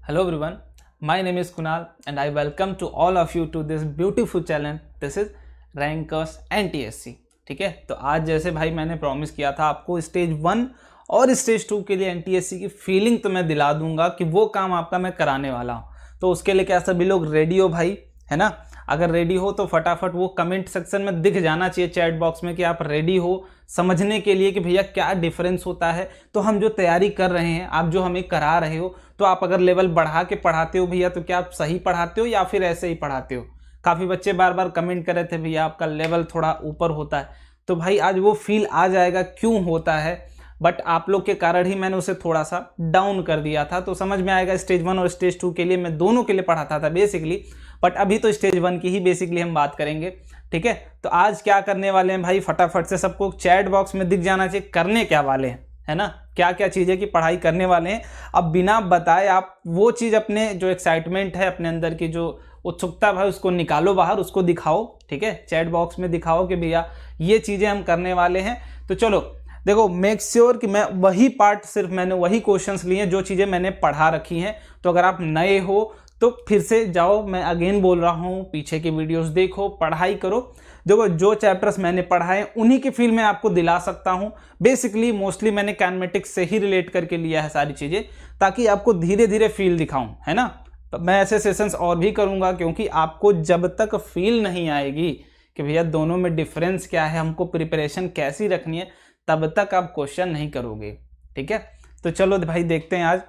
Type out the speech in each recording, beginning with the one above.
Hello everyone, my name is Kunal and I welcome to all of you to this beautiful channel. This is Rankers NTSC. ठीक है, तो आज जैसे भाई मैंने प्रॉमिस किया था आपको स्टेज 1 और स्टेज 2 के लिए NTSC की फीलिंग तो मैं दिला दूंगा कि वो काम आपका मैं कराने वाला हूँ। तो उसके लिए क्या सभी लोग रेडी हो भाई, है ना? अगर रेडी हो तो फटाफट वो कमेंट सेक्शन में दिख जाना चाहिए चैट बॉक्स में कि आप रेडी हो समझने के लिए कि भैया क्या डिफरेंस होता है। तो हम जो तैयारी कर रहे हैं, आप जो हमें करा रहे हो, तो आप अगर लेवल बढ़ा के पढ़ाते हो भैया तो क्या आप सही पढ़ाते हो या फिर ऐसे ही पढ़ाते हो? काफ़ी बच्चे बार बार कमेंट कर रहे थे भैया आपका लेवल थोड़ा ऊपर होता है। तो भाई आज वो फील आ जाएगा क्यों होता है, बट आप लोग के कारण ही मैंने उसे थोड़ा सा डाउन कर दिया था। तो समझ में आएगा स्टेज 1 और स्टेज 2 के लिए मैं दोनों के लिए पढ़ाता था बेसिकली, बट अभी तो स्टेज 1 की ही बेसिकली हम बात करेंगे। ठीक है, तो आज क्या करने वाले हैं भाई, फटाफट से सबको चैट बॉक्स में दिख जाना चाहिए करने क्या वाले हैं, है ना? क्या क्या चीज़ें की पढ़ाई करने वाले हैं। अब बिना बताए आप वो चीज़ अपने जो एक्साइटमेंट है, अपने अंदर की जो उत्सुकता भाई उसको निकालो बाहर, उसको दिखाओ। ठीक है, चैट बॉक्स में दिखाओ कि भैया ये चीज़ें हम करने वाले हैं। तो चलो देखो, मेक श्योर कि मैं वही पार्ट, सिर्फ मैंने वही क्वेश्चंस लिए जो चीज़ें मैंने पढ़ा रखी हैं। तो अगर आप नए हो तो फिर से जाओ, मैं अगेन बोल रहा हूँ, पीछे की वीडियोस देखो, पढ़ाई करो। देखो जो चैप्टर्स मैंने पढ़ाए उन्हीं की फील मैं आपको दिला सकता हूँ। बेसिकली मोस्टली मैंने कैनमेटिक्स से ही रिलेट करके लिया है सारी चीज़ें, ताकि आपको धीरे धीरे फील दिखाऊँ, है ना? तो मैं ऐसे सेशंस और भी करूँगा, क्योंकि आपको जब तक फील नहीं आएगी कि भैया दोनों में डिफरेंस क्या है, हमको प्रिपरेशन कैसी रखनी है, तब तक आप क्वेश्चन नहीं करोगे। ठीक है, तो चलो भाई देखते हैं आज।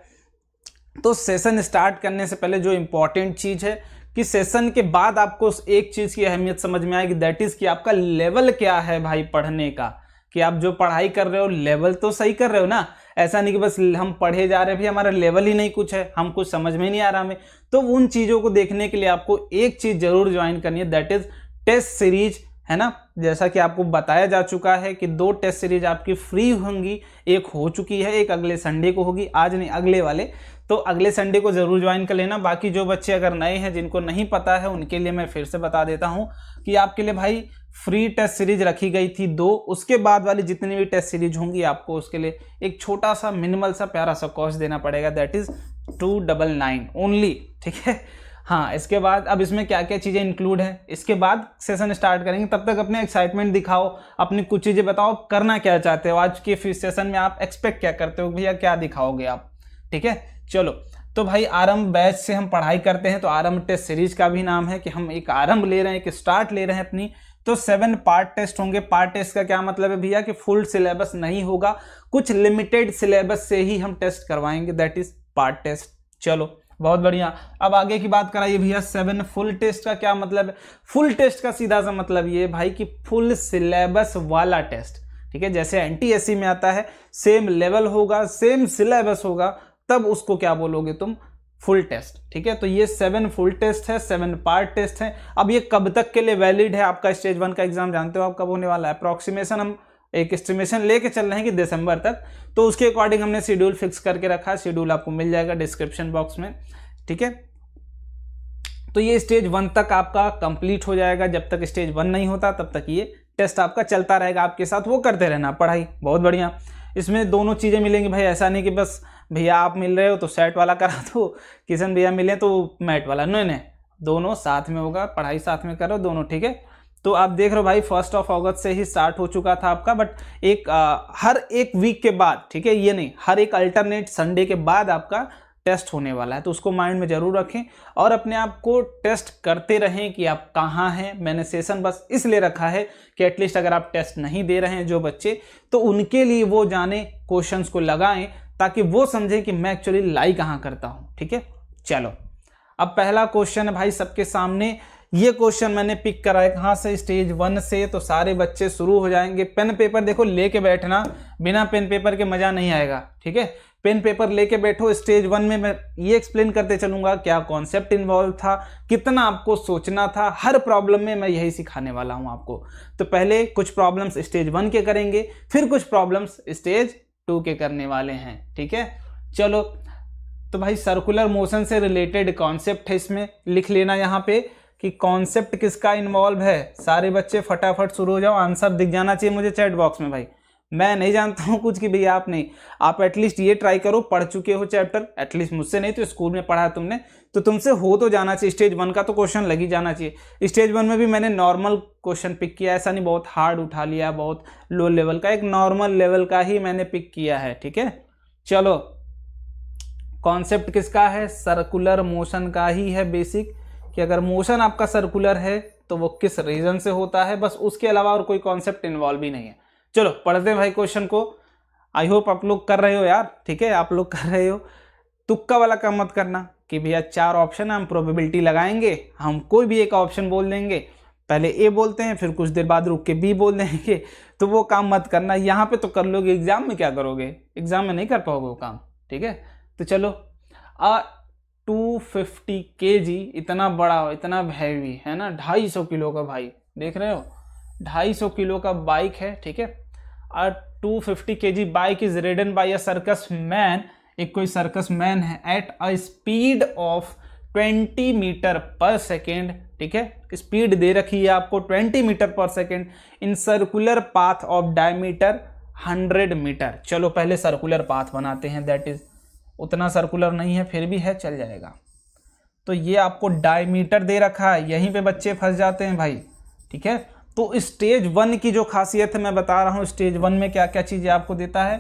तो सेशन स्टार्ट करने से पहले जो इम्पोर्टेंट चीज़ है कि सेशन के बाद आपको एक चीज़ की अहमियत समझ में आएगी, दैट इज़ कि आपका लेवल क्या है भाई पढ़ने का, कि आप जो पढ़ाई कर रहे हो लेवल तो सही कर रहे हो ना। ऐसा नहीं कि बस हम पढ़े जा रहे हैं, भाई हमारा लेवल ही नहीं कुछ है, हम कुछ समझ में नहीं आ रहा हमें। तो उन चीज़ों को देखने के लिए आपको एक चीज़ जरूर ज्वाइन करनी है, दैट इज़ टेस्ट सीरीज, है ना? जैसा कि आपको बताया जा चुका है कि 2 टेस्ट सीरीज आपकी फ्री होंगी, एक हो चुकी है, एक अगले संडे को होगी, आज नहीं अगले वाले। तो अगले संडे को जरूर ज्वाइन कर लेना। बाकी जो बच्चे अगर नए हैं, जिनको नहीं पता है, उनके लिए मैं फिर से बता देता हूं कि आपके लिए भाई फ्री टेस्ट सीरीज रखी गई थी 2। उसके बाद वाली जितनी भी टेस्ट सीरीज होंगी आपको उसके लिए एक छोटा सा मिनिमल सा प्यारा सा कॉस्ट देना पड़ेगा, दैट इज 299 ओनली। ठीक है, हाँ। इसके बाद अब इसमें क्या क्या चीज़ें इंक्लूड है, इसके बाद सेशन स्टार्ट करेंगे। तब तक अपने एक्साइटमेंट दिखाओ, अपनी कुछ चीज़ें बताओ, करना क्या चाहते हो आज के सेशन में, आप एक्सपेक्ट क्या करते हो भैया, क्या दिखाओगे आप? ठीक है, चलो तो भाई आरंभ बैच से हम पढ़ाई करते हैं। तो आरंभ टेस्ट सीरीज का भी नाम है कि हम एक आरंभ ले रहे हैं, एक स्टार्ट ले रहे हैं अपनी। तो 7 पार्ट टेस्ट होंगे। पार्ट टेस्ट का क्या मतलब है भैया कि फुल सिलेबस नहीं होगा, कुछ लिमिटेड सिलेबस से ही हम टेस्ट करवाएंगे, दैट इज पार्ट टेस्ट। चलो बहुत बढ़िया। अब आगे की बात कराइए भैया, 7 फुल टेस्ट का क्या मतलब है? फुल टेस्ट का सीधा सा मतलब ये भाई कि फुल सिलेबस वाला टेस्ट। ठीक है, जैसे एनटीएससी में आता है, सेम लेवल होगा, सेम सिलेबस होगा, तब उसको क्या बोलोगे तुम? Full test. ठीक है, तो ये 7 फुल टेस्ट है, 7 पार्ट टेस्ट है। अब ये कब तक के लिए वैलिड है? आपका स्टेज 1 का एग्जाम जानते हो आप कब होने वाला है? अप्रोक्सीमेशन हम एक एस्टिमेशन लेके चल रहे हैं कि दिसंबर तक। तो उसके अकॉर्डिंग हमने शेड्यूल फिक्स करके रखा है, शेड्यूल आपको मिल जाएगा डिस्क्रिप्शन बॉक्स में। ठीक है, तो ये स्टेज 1 तक आपका कंप्लीट हो जाएगा। जब तक स्टेज 1 नहीं होता तब तक ये टेस्ट आपका चलता रहेगा आपके साथ, वो करते रहना पढ़ाई। बहुत बढ़िया। इसमें दोनों चीज़ें मिलेंगी भाई, ऐसा नहीं कि बस भैया आप मिल रहे हो तो सेट वाला करा दो, किशन भैया मिले तो मैट वाला, नहीं, दोनों साथ में होगा, पढ़ाई साथ में करो दोनों। ठीक है, तो आप देख रहे हो भाई 1 अगस्त से ही स्टार्ट हो चुका था आपका, बट हर एक वीक के बाद, ठीक है, ये नहीं, हर एक अल्टरनेट संडे के बाद आपका टेस्ट होने वाला है। तो उसको माइंड में जरूर रखें और अपने आप को टेस्ट करते रहें कि आप कहाँ हैं। मैंने सेशन बस इसलिए रखा है कि एटलीस्ट अगर आप टेस्ट नहीं दे रहे हैं जो बच्चे, तो उनके लिए वो जाने, क्वेश्चंस को लगाएं, ताकि वो समझें कि मैं एक्चुअली लाई कहाँ करता हूँ। ठीक है, चलो अब पहला क्वेश्चन है भाई सबके सामने। ये क्वेश्चन मैंने पिक करा है कहाँ से? स्टेज 1 से। तो सारे बच्चे शुरू हो जाएंगे। पेन पेपर देखो लेके बैठना, बिना पेन पेपर के मजा नहीं आएगा। ठीक है, पेन पेपर लेके बैठो। स्टेज 1 में मैं ये एक्सप्लेन करते चलूंगा क्या कॉन्सेप्ट इन्वॉल्व था, कितना आपको सोचना था, हर प्रॉब्लम में मैं यही सिखाने वाला हूं आपको। तो पहले कुछ प्रॉब्लम्स स्टेज 1 के करेंगे, फिर कुछ प्रॉब्लम्स स्टेज 2 के करने वाले हैं। ठीक है, चलो तो भाई सर्कुलर मोशन से रिलेटेड कॉन्सेप्ट है, इसमें लिख लेना यहाँ पे कि कॉन्सेप्ट किसका इन्वॉल्व है। सारे बच्चे फटाफट शुरू हो जाओ, आंसर दिख जाना चाहिए मुझे चैट बॉक्स में भाई। मैं नहीं जानता हूँ कुछ कि भैया आप नहीं, आप एटलीस्ट ये ट्राई करो, पढ़ चुके हो चैप्टर, एटलीस्ट मुझसे नहीं तो स्कूल में पढ़ा है तुमने, तो तुमसे हो तो जाना चाहिए, स्टेज 1 का तो क्वेश्चन लग ही जाना चाहिए। स्टेज 1 में भी मैंने नॉर्मल क्वेश्चन पिक किया, ऐसा नहीं बहुत हार्ड उठा लिया, बहुत लो लेवल का, एक नॉर्मल लेवल का ही मैंने पिक किया है, ठीक है। चलो, कॉन्सेप्ट किसका है, सर्कुलर मोशन का ही है बेसिक, कि अगर मोशन आपका सर्कुलर है तो वो किस रीजन से होता है, बस उसके अलावा और कोई कॉन्सेप्ट इन्वॉल्व ही नहीं है। चलो पढ़ते हैं भाई क्वेश्चन को। आई होप आप लोग कर रहे हो यार, ठीक है, आप लोग कर रहे हो। तुक्का वाला काम मत करना कि भैया 4 ऑप्शन है, हम प्रोबेबिलिटी लगाएंगे, हम कोई भी एक ऑप्शन बोल देंगे, पहले ए बोलते हैं फिर कुछ देर बाद रुक के बी बोल देंगे, तो वो काम मत करना। यहाँ पे तो कर लोगे, एग्जाम में क्या करोगे, एग्जाम में नहीं कर पाओगे वो काम, ठीक है। तो चलो 250 kg, इतना बड़ा, इतना हैवी है ना, 250 किलो का भाई, देख रहे हो 250 किलो का बाइक है, ठीक है। 250 kg bike is ridden by a circus man, एक कोई सर्कस मैन है, at a speed of 20 metre per second, ठीक है। स्पीड दे रखी है आपको 20 metre per second in circular path of diameter 100 metre. चलो पहले सर्कुलर पाथ बनाते हैं, दैट इज उतना सर्कुलर नहीं है फिर भी है, चल जाएगा। तो ये आपको डायमीटर दे रखा है, यहीं पे बच्चे फंस जाते हैं भाई, ठीक है। तो स्टेज 1 की जो खासियत है मैं बता रहा हूँ, स्टेज 1 में क्या क्या चीजें आपको देता है,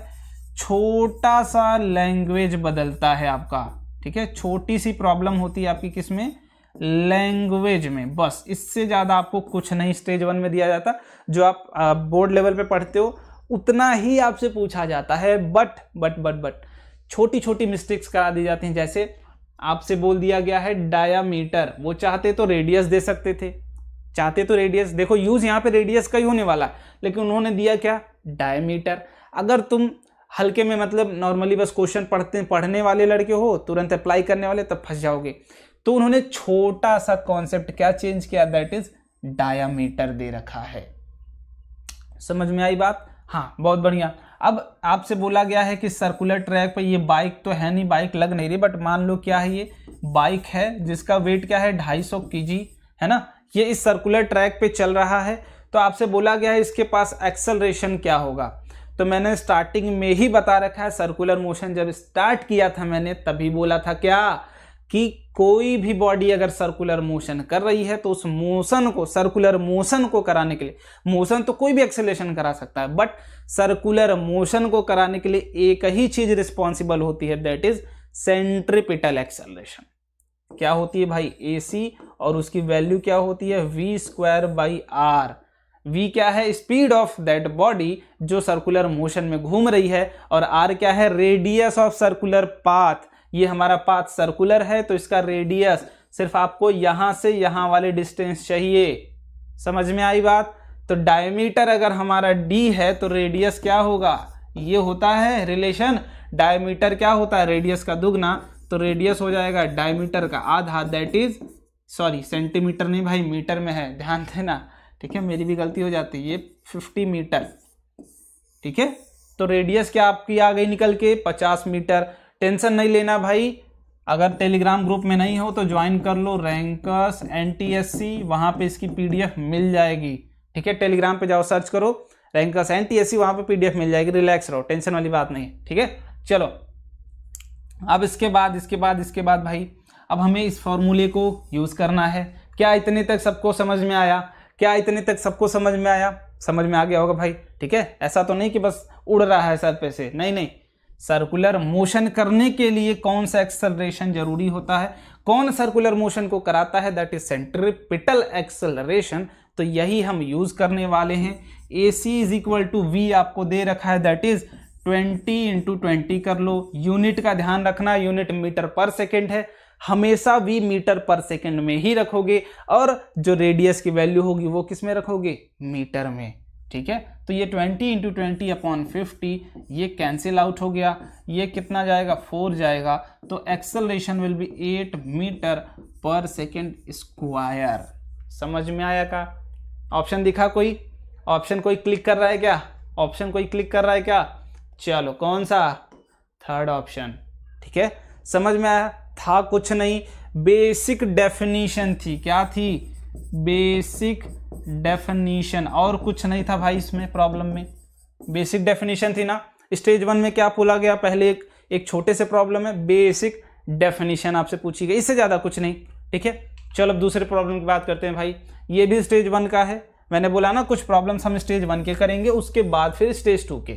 छोटा सा लैंग्वेज बदलता है आपका, ठीक है। छोटी सी प्रॉब्लम होती है आपकी किसमें, लैंग्वेज में, बस इससे ज्यादा आपको कुछ नहीं स्टेज 1 में दिया जाता। जो आप बोर्ड लेवल पे पढ़ते हो उतना ही आपसे पूछा जाता है, बट छोटी छोटी मिस्टेक्स करा दी जाती हैं। जैसे आपसे बोल दिया गया है डायामीटर, वो चाहते तो रेडियस दे सकते थे, चाहते तो रेडियस, देखो यूज यहाँ पे रेडियस का ही होने वाला, लेकिन उन्होंने दिया क्या, डायमीटर। अगर तुम हल्के में मतलब नॉर्मली बस क्वेश्चन पढ़ने वाले लड़के हो, तुरंत अप्लाई करने वाले, तब फंस जाओगे। तो उन्होंने छोटा सा कॉन्सेप्ट क्या चेंज किया, दैट इज डायामीटर दे रखा है। समझ में आई बात, हाँ बहुत बढ़िया। अब आपसे बोला गया है कि सर्कुलर ट्रैक पे, ये बाइक तो है नहीं, बाइक लग नहीं रही, बट मान लो क्या है, ये बाइक है जिसका वेट क्या है 250 kg, है ना। ये इस सर्कुलर ट्रैक पे चल रहा है, तो आपसे बोला गया है इसके पास एक्सेलरेशन क्या होगा। तो मैंने स्टार्टिंग में ही बता रखा है, सर्कुलर मोशन जब स्टार्ट किया था मैंने तभी बोला था क्या, कि कोई भी बॉडी अगर सर्कुलर मोशन कर रही है तो उस मोशन को, सर्कुलर मोशन को कराने के लिए, मोशन तो कोई भी एक्सेलरेशन करा सकता है, बट सर्कुलर मोशन को कराने के लिए एक ही चीज रिस्पॉन्सिबल होती है, दैट इज सेंट्रीपिटल एक्सेलरेशन। क्या होती है भाई, AC, और उसकी वैल्यू क्या होती है, v²/r। v क्या है, स्पीड ऑफ दैट बॉडी जो सर्कुलर मोशन में घूम रही है, और r क्या है, रेडियस ऑफ सर्कुलर पाथ। ये हमारा पाथ सर्कुलर है तो इसका रेडियस, सिर्फ आपको यहां से यहां वाले डिस्टेंस चाहिए। समझ में आई बात। तो डायमीटर अगर हमारा d है तो रेडियस क्या होगा, ये होता है रिलेशन, डायमीटर क्या होता है, रेडियस का दुगना, तो रेडियस हो जाएगा डायमीटर का आधा, दैट इज, सॉरी सेंटीमीटर नहीं भाई, मीटर में है, ध्यान देना, ठीक है, मेरी भी गलती हो जाती है, ये 50 मीटर, ठीक है। तो रेडियस क्या आपकी आ गई निकल के 50 मीटर। टेंशन नहीं लेना भाई, अगर टेलीग्राम ग्रुप में नहीं हो तो ज्वाइन कर लो, रैंकर्स NTSC, वहां पे इसकी PDF मिल जाएगी, ठीक है। टेलीग्राम पे जाओ, सर्च करो रैंकर्स NTSC, वहां पे PDF मिल जाएगी, रिलैक्स रहो, टेंशन वाली बात नहीं, ठीक है। चलो अब इसके बाद भाई, अब हमें इस फॉर्मूले को यूज करना है। क्या इतने तक सबको समझ में आया, क्या इतने तक सबको समझ में आया, समझ में आ गया होगा भाई, ठीक है। ऐसा तो नहीं कि बस उड़ रहा है सर पे से, नहीं, सर्कुलर मोशन करने के लिए कौन सा एक्सेलरेशन जरूरी होता है, कौन सर्कुलर मोशन को कराता है, दैट इज सेंट्रीपिटल एक्सेलरेशन। तो यही हम यूज करने वाले हैं। AC = V आपको दे रखा है, दैट इज 20 × 20 कर लो। यूनिट का ध्यान रखना, यूनिट मीटर पर सेकेंड है, हमेशा V मीटर पर सेकेंड में ही रखोगे, और जो रेडियस की वैल्यू होगी वो किस में रखोगे, मीटर में, ठीक है। तो ये 20 × 20/50 ये कैंसिल आउट हो गया, ये कितना जाएगा, 4 जाएगा। तो acceleration will be 8 metre per second square. समझ में आया का। ऑप्शन दिखा कोई, ऑप्शन कोई क्लिक कर रहा है क्या, ऑप्शन कोई क्लिक कर रहा है क्या, चलो कौन सा, थर्ड ऑप्शन, ठीक है। समझ में आया, था कुछ नहीं, बेसिक डेफिनीशन थी, क्या थी, बेसिक डेफिनीशन, और कुछ नहीं था भाई इसमें प्रॉब्लम में, बेसिक डेफिनेशन थी ना। स्टेज 1 में क्या बोला गया, पहले एक छोटे से प्रॉब्लम है, बेसिक डेफिनेशन आपसे पूछी गई, इससे ज़्यादा कुछ नहीं। ठीक है, चलो अब दूसरे प्रॉब्लम की बात करते हैं भाई। ये भी स्टेज 1 का है। मैंने बोला ना कुछ प्रॉब्लम्स हम स्टेज 1 के करेंगे, उसके बाद फिर स्टेज 2 के।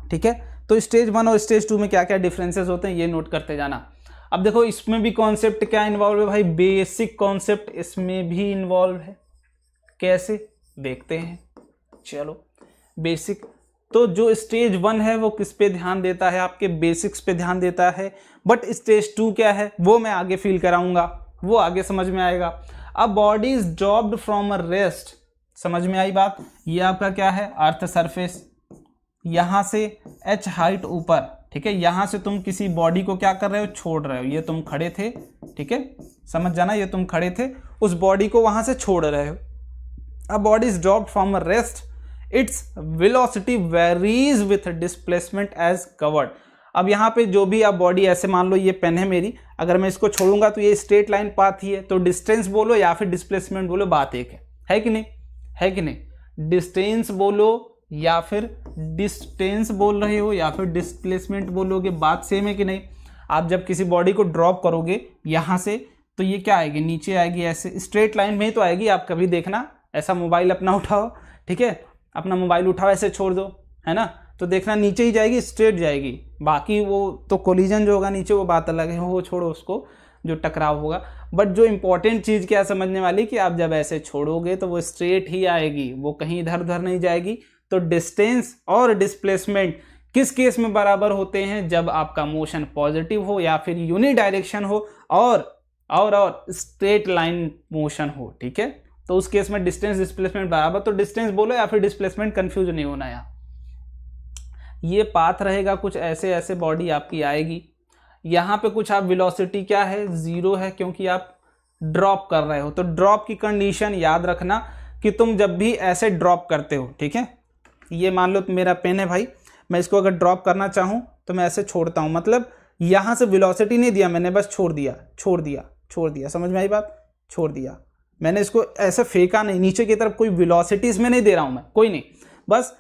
ठीक है, तो स्टेज 1 और स्टेज 2 में क्या क्या डिफरेंसेस होते हैं ये नोट करते जाना। अब देखो इसमें भी कॉन्सेप्ट क्या इन्वॉल्व है भाई, बेसिक कॉन्सेप्ट इसमें भी इन्वॉल्व है। कैसे देखते हैं, चलो बेसिक। तो जो स्टेज 1 है वो किस पे ध्यान देता है, आपके बेसिक्स पे ध्यान देता है। बट स्टेज 2 क्या है वो मैं आगे फील कराऊंगा, वो आगे समझ में आएगा। अब body is dropped from a rest, समझ में आई बात। ये आपका क्या है, अर्थ सरफेस, यहां से h हाइट ऊपर। ठीक है, यहां से तुम किसी बॉडी को क्या कर रहे हो, छोड़ रहे हो। ये तुम खड़े थे, ठीक है, समझ जाना, ये तुम खड़े थे, उस बॉडी को वहां से छोड़ रहे हो। अब body is dropped from a rest, its velocity varies with displacement as covered. अब यहाँ पे जो भी आप बॉडी, ऐसे मान लो ये पेन है मेरी, अगर मैं इसको छोड़ूंगा तो ये स्ट्रेट लाइन पाथ ही है, तो डिस्टेंस बोलो या फिर डिस्प्लेसमेंट बोलो, बात एक है कि नहीं, है कि नहीं। डिस्टेंस बोलो या फिर डिस्टेंस बोल रहे हो या फिर डिस्प्लेसमेंट बोलोगे, बात सेम है कि नहीं। आप जब किसी बॉडी को ड्रॉप करोगे यहाँ से, तो ये क्या आएगी, नीचे आएगी, ऐसे स्ट्रेट लाइन में ही तो आएगी। आप कभी देखना, ऐसा मोबाइल अपना उठाओ, ठीक है, अपना मोबाइल उठाओ, ऐसे छोड़ दो, है ना, तो देखना नीचे ही जाएगी, स्ट्रेट जाएगी। बाकी वो तो कोलिजन जो होगा नीचे वो बात अलग है, वो छोड़ो उसको, जो टकराव होगा। बट जो इंपॉर्टेंट चीज़ क्या समझने वाली, कि आप जब ऐसे छोड़ोगे तो वो स्ट्रेट ही आएगी, वो कहीं इधर उधर नहीं जाएगी। तो डिस्टेंस और डिस्प्लेसमेंट किस केस में बराबर होते हैं, जब आपका मोशन पॉजिटिव हो या फिर यूनि डायरेक्शन हो और स्ट्रेट लाइन मोशन हो। ठीक है, तो उस केस में डिस्टेंस डिस्प्लेसमेंट बराबर, तो डिस्टेंस बोलो या फिर डिस्प्लेसमेंट, कंफ्यूज नहीं होना यार। ये पाथ रहेगा कुछ ऐसे, ऐसे बॉडी आपकी आएगी, यहाँ पे कुछ आप वेलोसिटी क्या है, 0 है, क्योंकि आप ड्रॉप कर रहे हो। तो ड्रॉप की कंडीशन याद रखना कि तुम जब भी ऐसे ड्रॉप करते हो, ठीक है, ये मान लो मेरा पेन है भाई, मैं इसको अगर ड्रॉप करना चाहूँ तो मैं ऐसे छोड़ता हूँ, मतलब यहाँ से वेलोसिटी नहीं दिया मैंने, बस छोड़ दिया, समझ में आई बात, छोड़ दिया मैंने, इसको ऐसे फेंका नहीं नीचे की तरफ, कोई वेलोसिटी इसमें नहीं दे रहा हूँ मैं, कोई नहीं, बस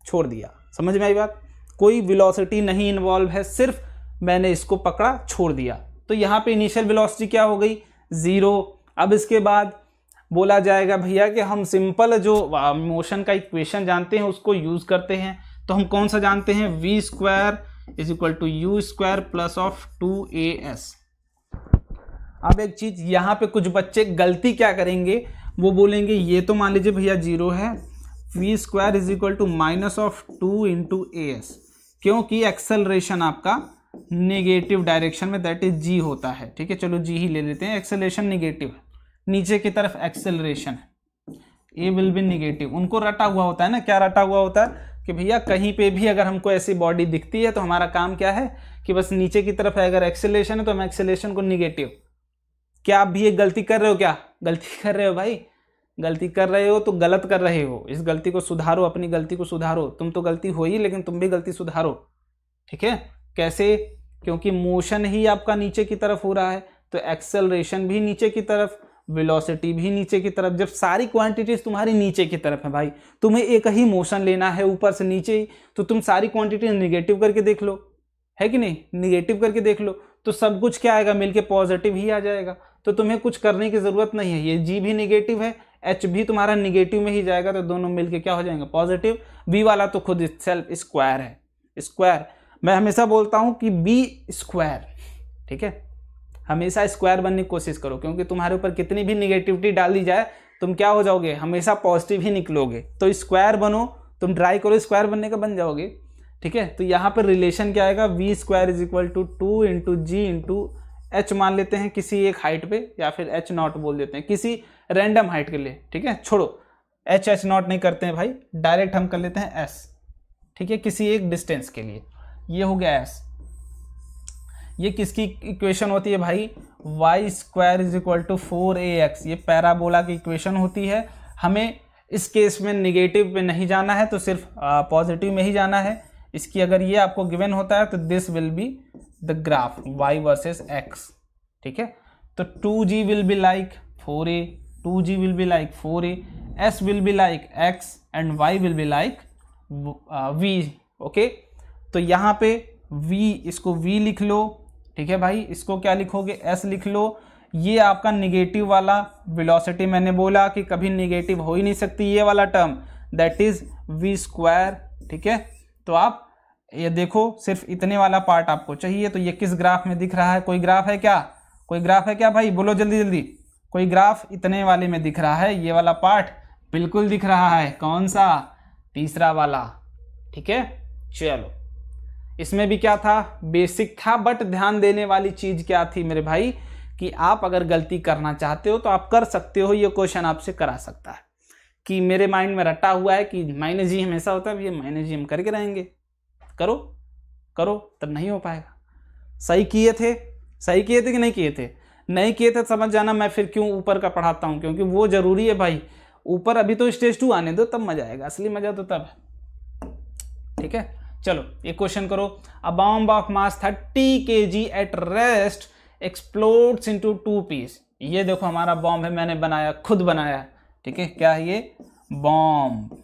छोड़ दिया, समझ में आई बात। कोई वेलोसिटी नहीं इन्वॉल्व है, सिर्फ मैंने इसको पकड़ा, छोड़ दिया। तो यहाँ पे इनिशियल वेलोसिटी क्या हो गई, 0। अब इसके बाद बोला जाएगा भैया कि हम सिंपल जो मोशन का इक्वेशन जानते हैं उसको यूज करते हैं। तो हम कौन सा जानते हैं, v² = u² plus of 2as। अब एक चीज यहाँ पे कुछ बच्चे गलती क्या करेंगे, वो बोलेंगे ये तो मान लीजिए भैया 0 है, v² = -2 as, क्योंकि एक्सेलरेशन आपका नेगेटिव डायरेक्शन में, दैट इज g होता है। ठीक है, चलो g ही ले लेते हैं, एक्सेलरेशन नेगेटिव है, नीचे की तरफ एक्सेलरेशन है, ए विल बी नेगेटिव। उनको रटा हुआ होता है ना, क्या रटा हुआ होता है कि भैया कहीं पे भी अगर हमको ऐसी बॉडी दिखती है तो हमारा काम क्या है कि बस नीचे की तरफ है, अगर एक्सेलरेशन है तो हम एक्सेलरेशन को निगेटिव। क्या आप भी एक गलती कर रहे हो, क्या गलती कर रहे हो भाई, गलती कर रहे हो तो गलत कर रहे हो, इस गलती को सुधारो, अपनी गलती को सुधारो। तुम तो गलती हो ही, लेकिन तुम भी गलती सुधारो। ठीक है, कैसे, क्योंकि मोशन ही आपका नीचे की तरफ हो रहा है, तो एक्सेलरेशन भी नीचे की तरफ, वेलोसिटी भी नीचे की तरफ। जब सारी क्वांटिटीज तुम्हारी नीचे की तरफ है भाई, तुम्हें एक ही मोशन लेना है ऊपर से नीचे ही, तो तुम सारी क्वांटिटी निगेटिव करके देख लो, है कि नहीं, निगेटिव करके देख लो, तो सब कुछ क्या आएगा, मिलके पॉजिटिव ही आ जाएगा। तो तुम्हें कुछ करने की जरूरत नहीं है, ये जी भी निगेटिव है, एच भी तुम्हारा निगेटिव में ही जाएगा, तो दोनों मिलके क्या हो जाएंगे, पॉजिटिव। बी वाला तो खुद सेल्फ स्क्वायर है, स्क्वायर। मैं हमेशा बोलता हूं कि बी स्क्वायर, ठीक है, हमेशा स्क्वायर बनने की कोशिश करो, क्योंकि तुम्हारे ऊपर कितनी भी निगेटिविटी डाल दी जाए तुम क्या हो जाओगे, हमेशा पॉजिटिव ही निकलोगे। तो स्क्वायर बनो, तुम ट्राई करो स्क्वायर बनने का, बन जाओगे। ठीक है, तो यहाँ पर रिलेशन क्या आएगा, v² = 2 × g × h मान लेते हैं किसी एक हाइट पे, या फिर h0 बोल देते हैं किसी रैंडम हाइट के लिए। ठीक है, छोड़ो h0 नहीं करते हैं भाई, डायरेक्ट हम कर लेते हैं s। ठीक है, किसी एक डिस्टेंस के लिए, ये हो गया s। ये किसकी इक्वेशन होती है भाई, y² = 4ax, ये पैराबोला की इक्वेशन होती है। हमें इस केस में निगेटिव पे नहीं जाना है, तो सिर्फ पॉजिटिव में ही जाना है। इसकी अगर ये आपको गिवन होता है तो this will be the graph y versus x। ठीक है, तो 2g will be like 4a, 2g will be like 4a, s will be like x and y will be like v, okay. तो यहाँ पे v, इसको v लिख लो, ठीक है भाई। इसको क्या लिखोगे, s लिख लो। ये आपका निगेटिव वाला वेलोसिटी, मैंने बोला कि कभी निगेटिव हो ही नहीं सकती ये वाला term, that is v square, ठीक है। तो आप ये देखो, सिर्फ इतने वाला पार्ट आपको चाहिए। तो ये किस ग्राफ में दिख रहा है, कोई ग्राफ है क्या, कोई ग्राफ है क्या भाई, बोलो जल्दी जल्दी। कोई ग्राफ इतने वाले में दिख रहा है, ये वाला पार्ट बिल्कुल दिख रहा है। कौन सा, तीसरा वाला, ठीक है। चलो, इसमें भी क्या था, बेसिक था, बट ध्यान देने वाली चीज क्या थी मेरे भाई, कि आप अगर गलती करना चाहते हो तो आप कर सकते हो। ये क्वेश्चन आपसे करा सकता है कि मेरे माइंड में रटा हुआ है कि माइनस जी हमेशा होता है, ये माइनस जी हम करके रहेंगे, करो करो, तब नहीं हो पाएगा। सही किए थे, सही किए थे कि नहीं किए थे, नहीं किए थे समझ जाना मैं फिर क्यों ऊपर का पढ़ाता हूँ, क्योंकि वो जरूरी है भाई। ऊपर अभी तो स्टेज 2 आने दो, तब मजा आएगा, असली मजा तो तब है, ठीक है। चलो एक क्वेश्चन करो। A bomb of mass 30 kg at rest explodes into 2 piece. ये देखो हमारा बॉम्ब है, मैंने बनाया, खुद बनाया, ठीक है। क्या है ये, बॉम्ब।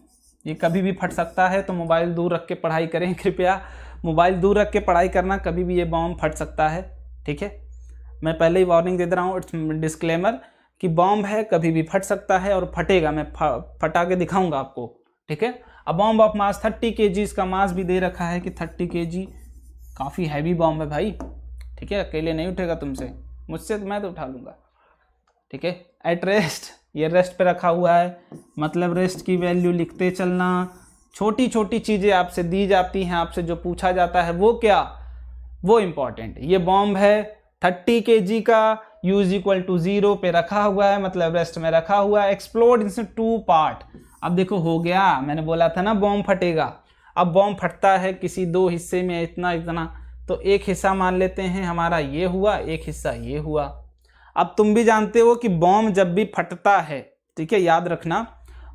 ये कभी भी फट सकता है, तो मोबाइल दूर रख के पढ़ाई करें कृपया। मोबाइल दूर रख के पढ़ाई करना, कभी भी ये बॉम्ब फट सकता है, ठीक है। मैं पहले ही वार्निंग दे रहा हूँ, इट्स डिस्क्लेमर, कि बॉम्ब है, कभी भी फट सकता है और फटेगा। मैं फटा के दिखाऊंगा आपको, ठीक है। अब बॉम्ब ऑफ मास 30 kg, इसका मास भी दे रखा है कि 30 kg, काफ़ी हैवी बॉम्ब है भाई, ठीक है। अकेले नहीं उठेगा तुमसे, मुझसे मैं तो उठा लूँगा, ठीक है। एट रेस्ट, ये रेस्ट पे रखा हुआ है, मतलब रेस्ट की वैल्यू लिखते चलना। छोटी छोटी चीज़ें आपसे दी जाती हैं, आपसे जो पूछा जाता है वो क्या, वो इम्पॉर्टेंट। ये बॉम्ब है 30 kg का, u = 0 पे रखा हुआ है, मतलब रेस्ट में रखा हुआ है। एक्सप्लोड इन 2 पार्ट। अब देखो हो गया, मैंने बोला था ना बॉम्ब फटेगा। अब बॉम्ब फटता है किसी 2 हिस्से में, इतना इतना, तो एक हिस्सा मान लेते हैं हमारा ये हुआ, एक हिस्सा ये हुआ। अब तुम भी जानते हो कि बॉम्ब जब भी फटता है, ठीक है, याद रखना,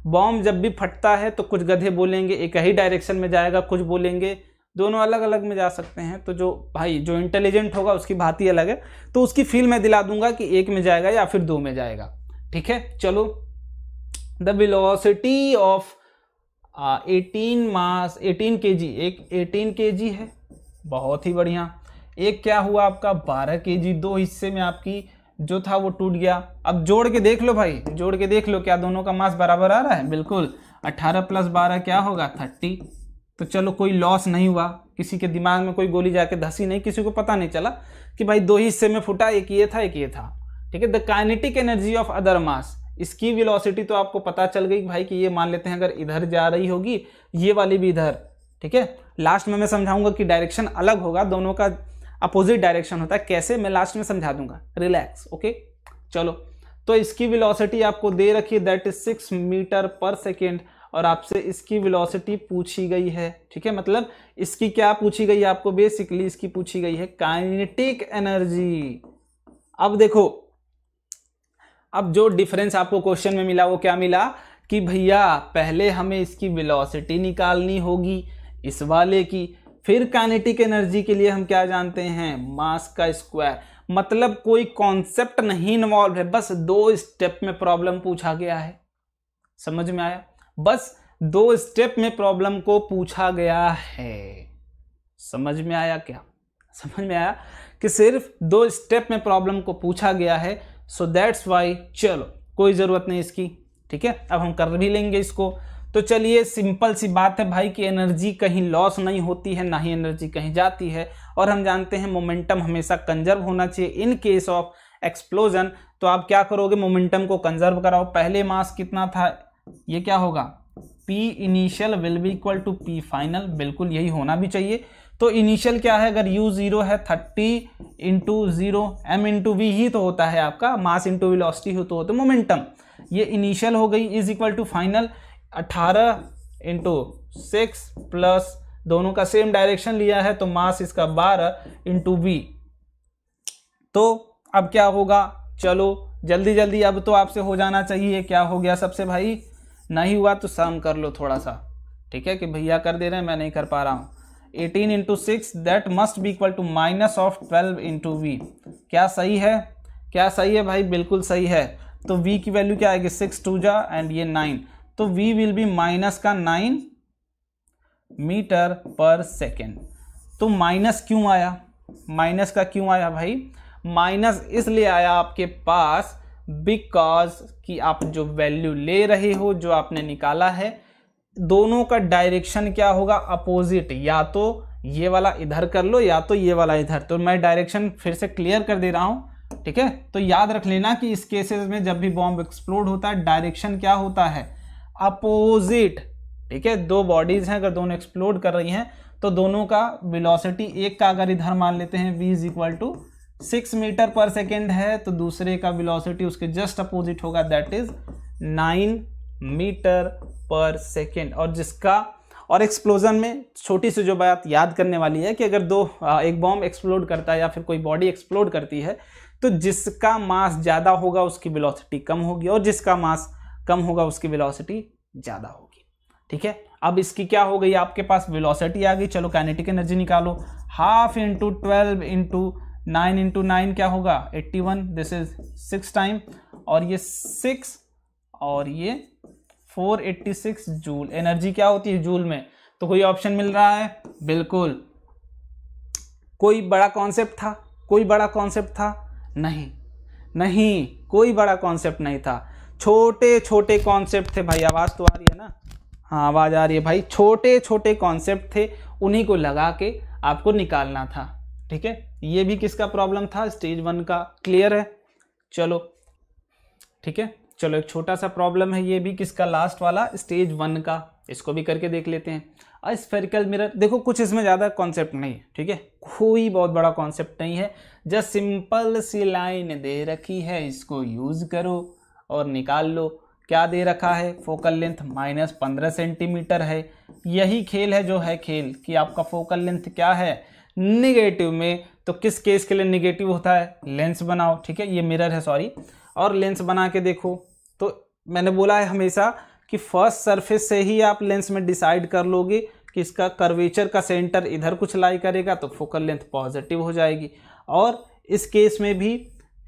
बॉम्ब जब भी फटता है तो कुछ गधे बोलेंगे एक ही डायरेक्शन में जाएगा, कुछ बोलेंगे दोनों अलग अलग में जा सकते हैं। तो जो भाई जो इंटेलिजेंट होगा उसकी बात ही अलग है, तो उसकी फील मैं दिला दूंगा कि एक में जाएगा या फिर 2 में जाएगा, ठीक है। चलो, द वेलोसिटी ऑफ 18 kg, एक 18 kg है, बहुत ही बढ़िया। एक क्या हुआ आपका 12 kg, 2 हिस्से में आपकी जो था वो टूट गया। अब जोड़ के देख लो भाई, जोड़ के देख लो, क्या दोनों का मास बराबर आ रहा है, बिल्कुल। 18 + 12 क्या होगा, 30। तो चलो कोई लॉस नहीं हुआ, किसी के दिमाग में कोई गोली जाके धसी नहीं, किसी को पता नहीं चला कि भाई 2 हिस्से में फूटा, एक ये था एक ये था, ठीक है। The kinetic energy of other mass, इसकी वेलोसिटी तो आपको पता चल गई भाई कि ये मान लेते हैं अगर इधर जा रही होगी, ये वाली भी इधर, ठीक है। लास्ट में मैं समझाऊंगा कि डायरेक्शन अलग होगा, दोनों का अपोजिट डायरेक्शन होता है, कैसे मैं लास्ट में समझा दूंगा, रिलैक्स, ओके। चलो, तो इसकी वेलोसिटी आपको दे रखी है, दैट इज 6 मीटर/सेकेंड, और आपसे इसकी वेलोसिटी पूछी गई है, ठीक है। मतलब इसकी क्या पूछी गई है आपको, बेसिकली इसकी पूछी गई है काइनेटिक एनर्जी। अब देखो, अब जो डिफरेंस आपको क्वेश्चन में मिला वो क्या मिला, कि भैया पहले हमें इसकी वेलोसिटी निकालनी होगी इस वाले की, फिर काइनेटिक एनर्जी के लिए हम क्या जानते हैं, मास का स्क्वायर। मतलब कोई कॉन्सेप्ट नहीं इन्वॉल्व है, बस 2 स्टेप में प्रॉब्लम पूछा गया है, समझ में आया। बस 2 स्टेप में प्रॉब्लम को पूछा गया है, समझ में आया क्या, समझ में आया कि सिर्फ 2 स्टेप में प्रॉब्लम को पूछा गया है। सो दैट्स वाई, चलो कोई ज़रूरत नहीं इसकी, ठीक है। अब हम कर भी लेंगे इसको। तो चलिए, सिंपल सी बात है भाई कि एनर्जी कहीं लॉस नहीं होती है, ना ही एनर्जी कहीं जाती है, और हम जानते हैं मोमेंटम हमेशा कंजर्व होना चाहिए इन केस ऑफ एक्सप्लोजन। तो आप क्या करोगे, मोमेंटम को कंजर्व कराओ। पहले मास कितना था, ये क्या होगा, P initial will be equal to P final, बिल्कुल यही होना भी चाहिए। तो इनिशियल क्या है, अगर U 0 है 30 × 0 m × v ही तो होता है आपका, मास इंटू वेलोसिटी हो तो होता है मोमेंटम। ये इनिशियल हो गई, is equal to final 18 × 6 plus दोनों का सेम डायरेक्शन लिया है, तो मास इसका 12 × v। तो अब क्या होगा, चलो जल्दी जल्दी, अब तो आपसे हो जाना चाहिए। क्या हो गया सबसे भाई, नहीं हुआ तो सम कर लो थोड़ा सा, ठीक है, कि भैया कर दे रहे हैं मैं नहीं कर पा रहा हूँ। 18 × 6 that must be equal to -12 × v। क्या सही है, क्या सही है भाई, बिल्कुल सही है। तो v की वैल्यू क्या आएगी, 6 2 जा एंड ये 9, तो v will be -9 metre per second. तो माइनस क्यों आया, माइनस का क्यों आया भाई, माइनस इसलिए आया आपके पास बिकॉज कि आप जो वैल्यू ले रहे हो, जो आपने निकाला है, दोनों का डायरेक्शन क्या होगा, अपोजिट। या तो ये वाला इधर कर लो या तो ये वाला इधर। तो मैं डायरेक्शन फिर से क्लियर कर दे रहा हूं, ठीक है। तो याद रख लेना कि इस केसेस में जब भी बॉम्ब एक्सप्लोड होता है डायरेक्शन क्या होता है, अपोजिट, ठीक है। दो बॉडीज हैं, अगर दोनों एक्सप्लोड कर रही हैं तो दोनों का वेलोसिटी, एक का अगर इधर मान लेते हैं v = 6 मीटर पर सेकेंड है, तो दूसरे का वेलोसिटी उसके जस्ट अपोजिट होगा, that is 9 metre per second. और जिसका, और एक्सप्लोजन में छोटी सी जो बात याद करने वाली है कि अगर एक बॉम्ब एक्सप्लोड करता है या फिर कोई बॉडी एक्सप्लोड करती है तो जिसका मास ज़्यादा होगा उसकी वेलोसिटी कम होगी और जिसका मास कम होगा उसकी वेलोसिटी ज़्यादा होगी, ठीक है। अब इसकी क्या हो गई, आपके पास वेलोसिटी आ गई। चलो काइनेटिक एनर्जी निकालो, 1/2 × 12 × 9 × 9 क्या होगा, 81, दिस इज 6 टाइम, और ये 6 और ये 486 जूल। एनर्जी क्या होती है जूल में, तो कोई ऑप्शन मिल रहा है, बिल्कुल। कोई बड़ा कॉन्सेप्ट था, कोई बड़ा कॉन्सेप्ट था, नहीं नहीं, कोई बड़ा कॉन्सेप्ट नहीं था, छोटे छोटे कॉन्सेप्ट थे भाई। आवाज़ तो आ रही है ना, हाँ आवाज़ आ रही है भाई। छोटे छोटे कॉन्सेप्ट थे, उन्हीं को लगा के आपको निकालना था, ठीक है। ये भी किसका प्रॉब्लम था, स्टेज 1 का। क्लियर है, चलो ठीक है। चलो एक छोटा सा प्रॉब्लम है ये भी, किसका, लास्ट वाला, स्टेज 1 का। इसको भी करके देख लेते हैं। स्फेरिकल मिरर, देखो कुछ इसमें ज़्यादा कॉन्सेप्ट नहीं है, ठीक है, कोई बहुत बड़ा कॉन्सेप्ट नहीं है। जस्ट सिंपल सी लाइन दे रखी है, इसको यूज़ करो और निकाल लो। क्या दे रखा है, फोकल लेंथ -15 सेंटीमीटर है। यही खेल है जो है खेल कि आपका फोकल लेंथ क्या है, निगेटिव में। तो किस केस के लिए निगेटिव होता है, लेंस बनाओ, ठीक है, ये मिरर है सॉरी, और लेंस बना के देखो। तो मैंने बोला है हमेशा कि फर्स्ट सरफेस से ही आप लेंस में डिसाइड कर लोगे कि इसका कर्वेचर का सेंटर इधर कुछ लाई करेगा तो फोकल लेंथ पॉजिटिव हो जाएगी। और इस केस में भी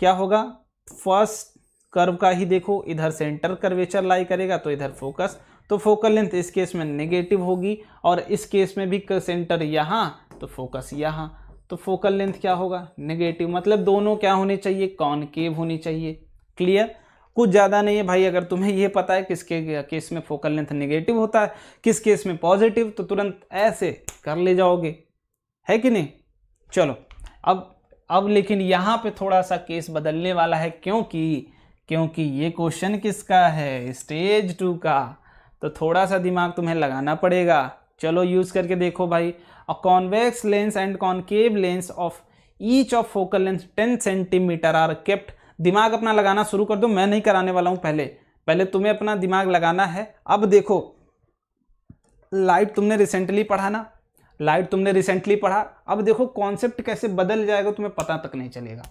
क्या होगा, फर्स्ट कर्व का ही देखो, इधर सेंटर कर्वेचर लाई करेगा तो इधर फोकस, तो फोकल लेंथ इस केस में नेगेटिव होगी। और इस केस में भी सेंटर यहाँ तो फोकस यहाँ, तो फोकल लेंथ क्या होगा, नेगेटिव। मतलब दोनों क्या होने चाहिए, कॉनकेव होनी चाहिए। क्लियर, कुछ ज़्यादा नहीं है भाई। अगर तुम्हें ये पता है किसके केस में फोकल लेंथ नेगेटिव होता है, किस केस में पॉजिटिव, तो तुरंत ऐसे कर ले जाओगे, है कि नहीं। चलो अब लेकिन यहाँ पे थोड़ा सा केस बदलने वाला है, क्योंकि ये क्वेश्चन किसका है, स्टेज 2 का। तो थोड़ा सा दिमाग तुम्हें लगाना पड़ेगा। चलो यूज़ करके देखो भाई। A convex lens and concave lens of each of focal length 10 centimetre are kept. दिमाग अपना लगाना शुरू कर दो, मैं नहीं कराने वाला हूँ, पहले तुम्हें अपना दिमाग लगाना है। अब देखो, लाइट तुमने रिसेंटली पढ़ा ना, लाइट तुमने रिसेंटली पढ़ा। अब देखो कॉन्सेप्ट कैसे बदल जाएगा, तुम्हें पता तक नहीं चलेगा।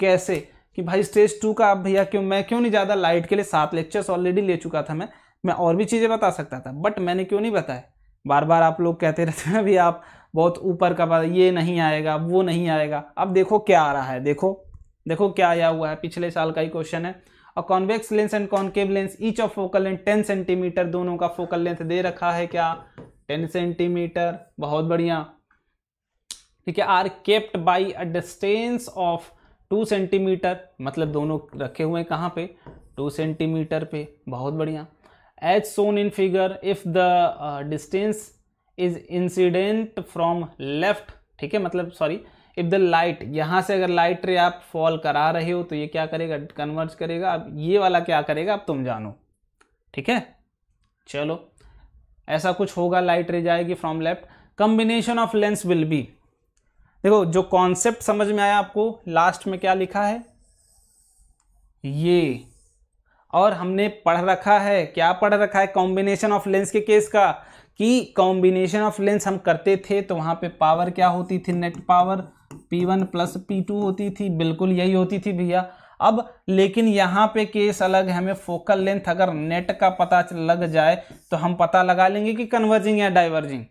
कैसे कि भाई स्टेज 2 का, अब भैया मैं क्यों नहीं ज़्यादा, लाइट के लिए 7 लेक्चर्स ऑलरेडी ले चुका था मैं और भी चीज़ें बता सकता था, बट मैंने क्यों नहीं बताया। बार बार आप लोग कहते रहते हैं अभी आप बहुत ऊपर का, ये नहीं आएगा वो नहीं आएगा। अब देखो क्या आ रहा है, देखो क्या आया हुआ है, पिछले साल का ही क्वेश्चन है। अ convex lens and concave lens each of focal length 10 centimetre, दोनों का फोकल लेंथ दे रखा है क्या, 10 सेंटीमीटर। बहुत बढ़िया, ठीक है। Are kept by a distance of 2 centimetre, मतलब दोनों रखे हुए हैं कहाँ पे, 2 सेंटीमीटर पे। बहुत बढ़िया। As shown in figure, if the distance is incident from left, ठीक है, मतलब सॉरी, इफ द लाइट, यहाँ से अगर लाइट रे आप फॉल करा रहे हो तो ये क्या करेगा, कन्वर्ज करेगा। अब ये वाला क्या करेगा, अब तुम जानो, ठीक है। चलो ऐसा कुछ होगा, लाइट रे जाएगी from left. Combination of lens will be, देखो जो कॉन्सेप्ट समझ में आया आपको, लास्ट में क्या लिखा है ये, और हमने पढ़ रखा है, क्या पढ़ रखा है, कॉम्बिनेशन ऑफ लेंस के केस का, कि कॉम्बिनेशन ऑफ लेंस हम करते थे तो वहां पे पावर क्या होती थी, नेट पावर P1 + P2 होती थी, बिल्कुल यही होती थी भैया। अब लेकिन यहाँ पे केस अलग है, हमें फोकल लेंथ अगर नेट का पता लग जाए तो हम पता लगा लेंगे कि कन्वर्जिंग या डाइवर्जिंग,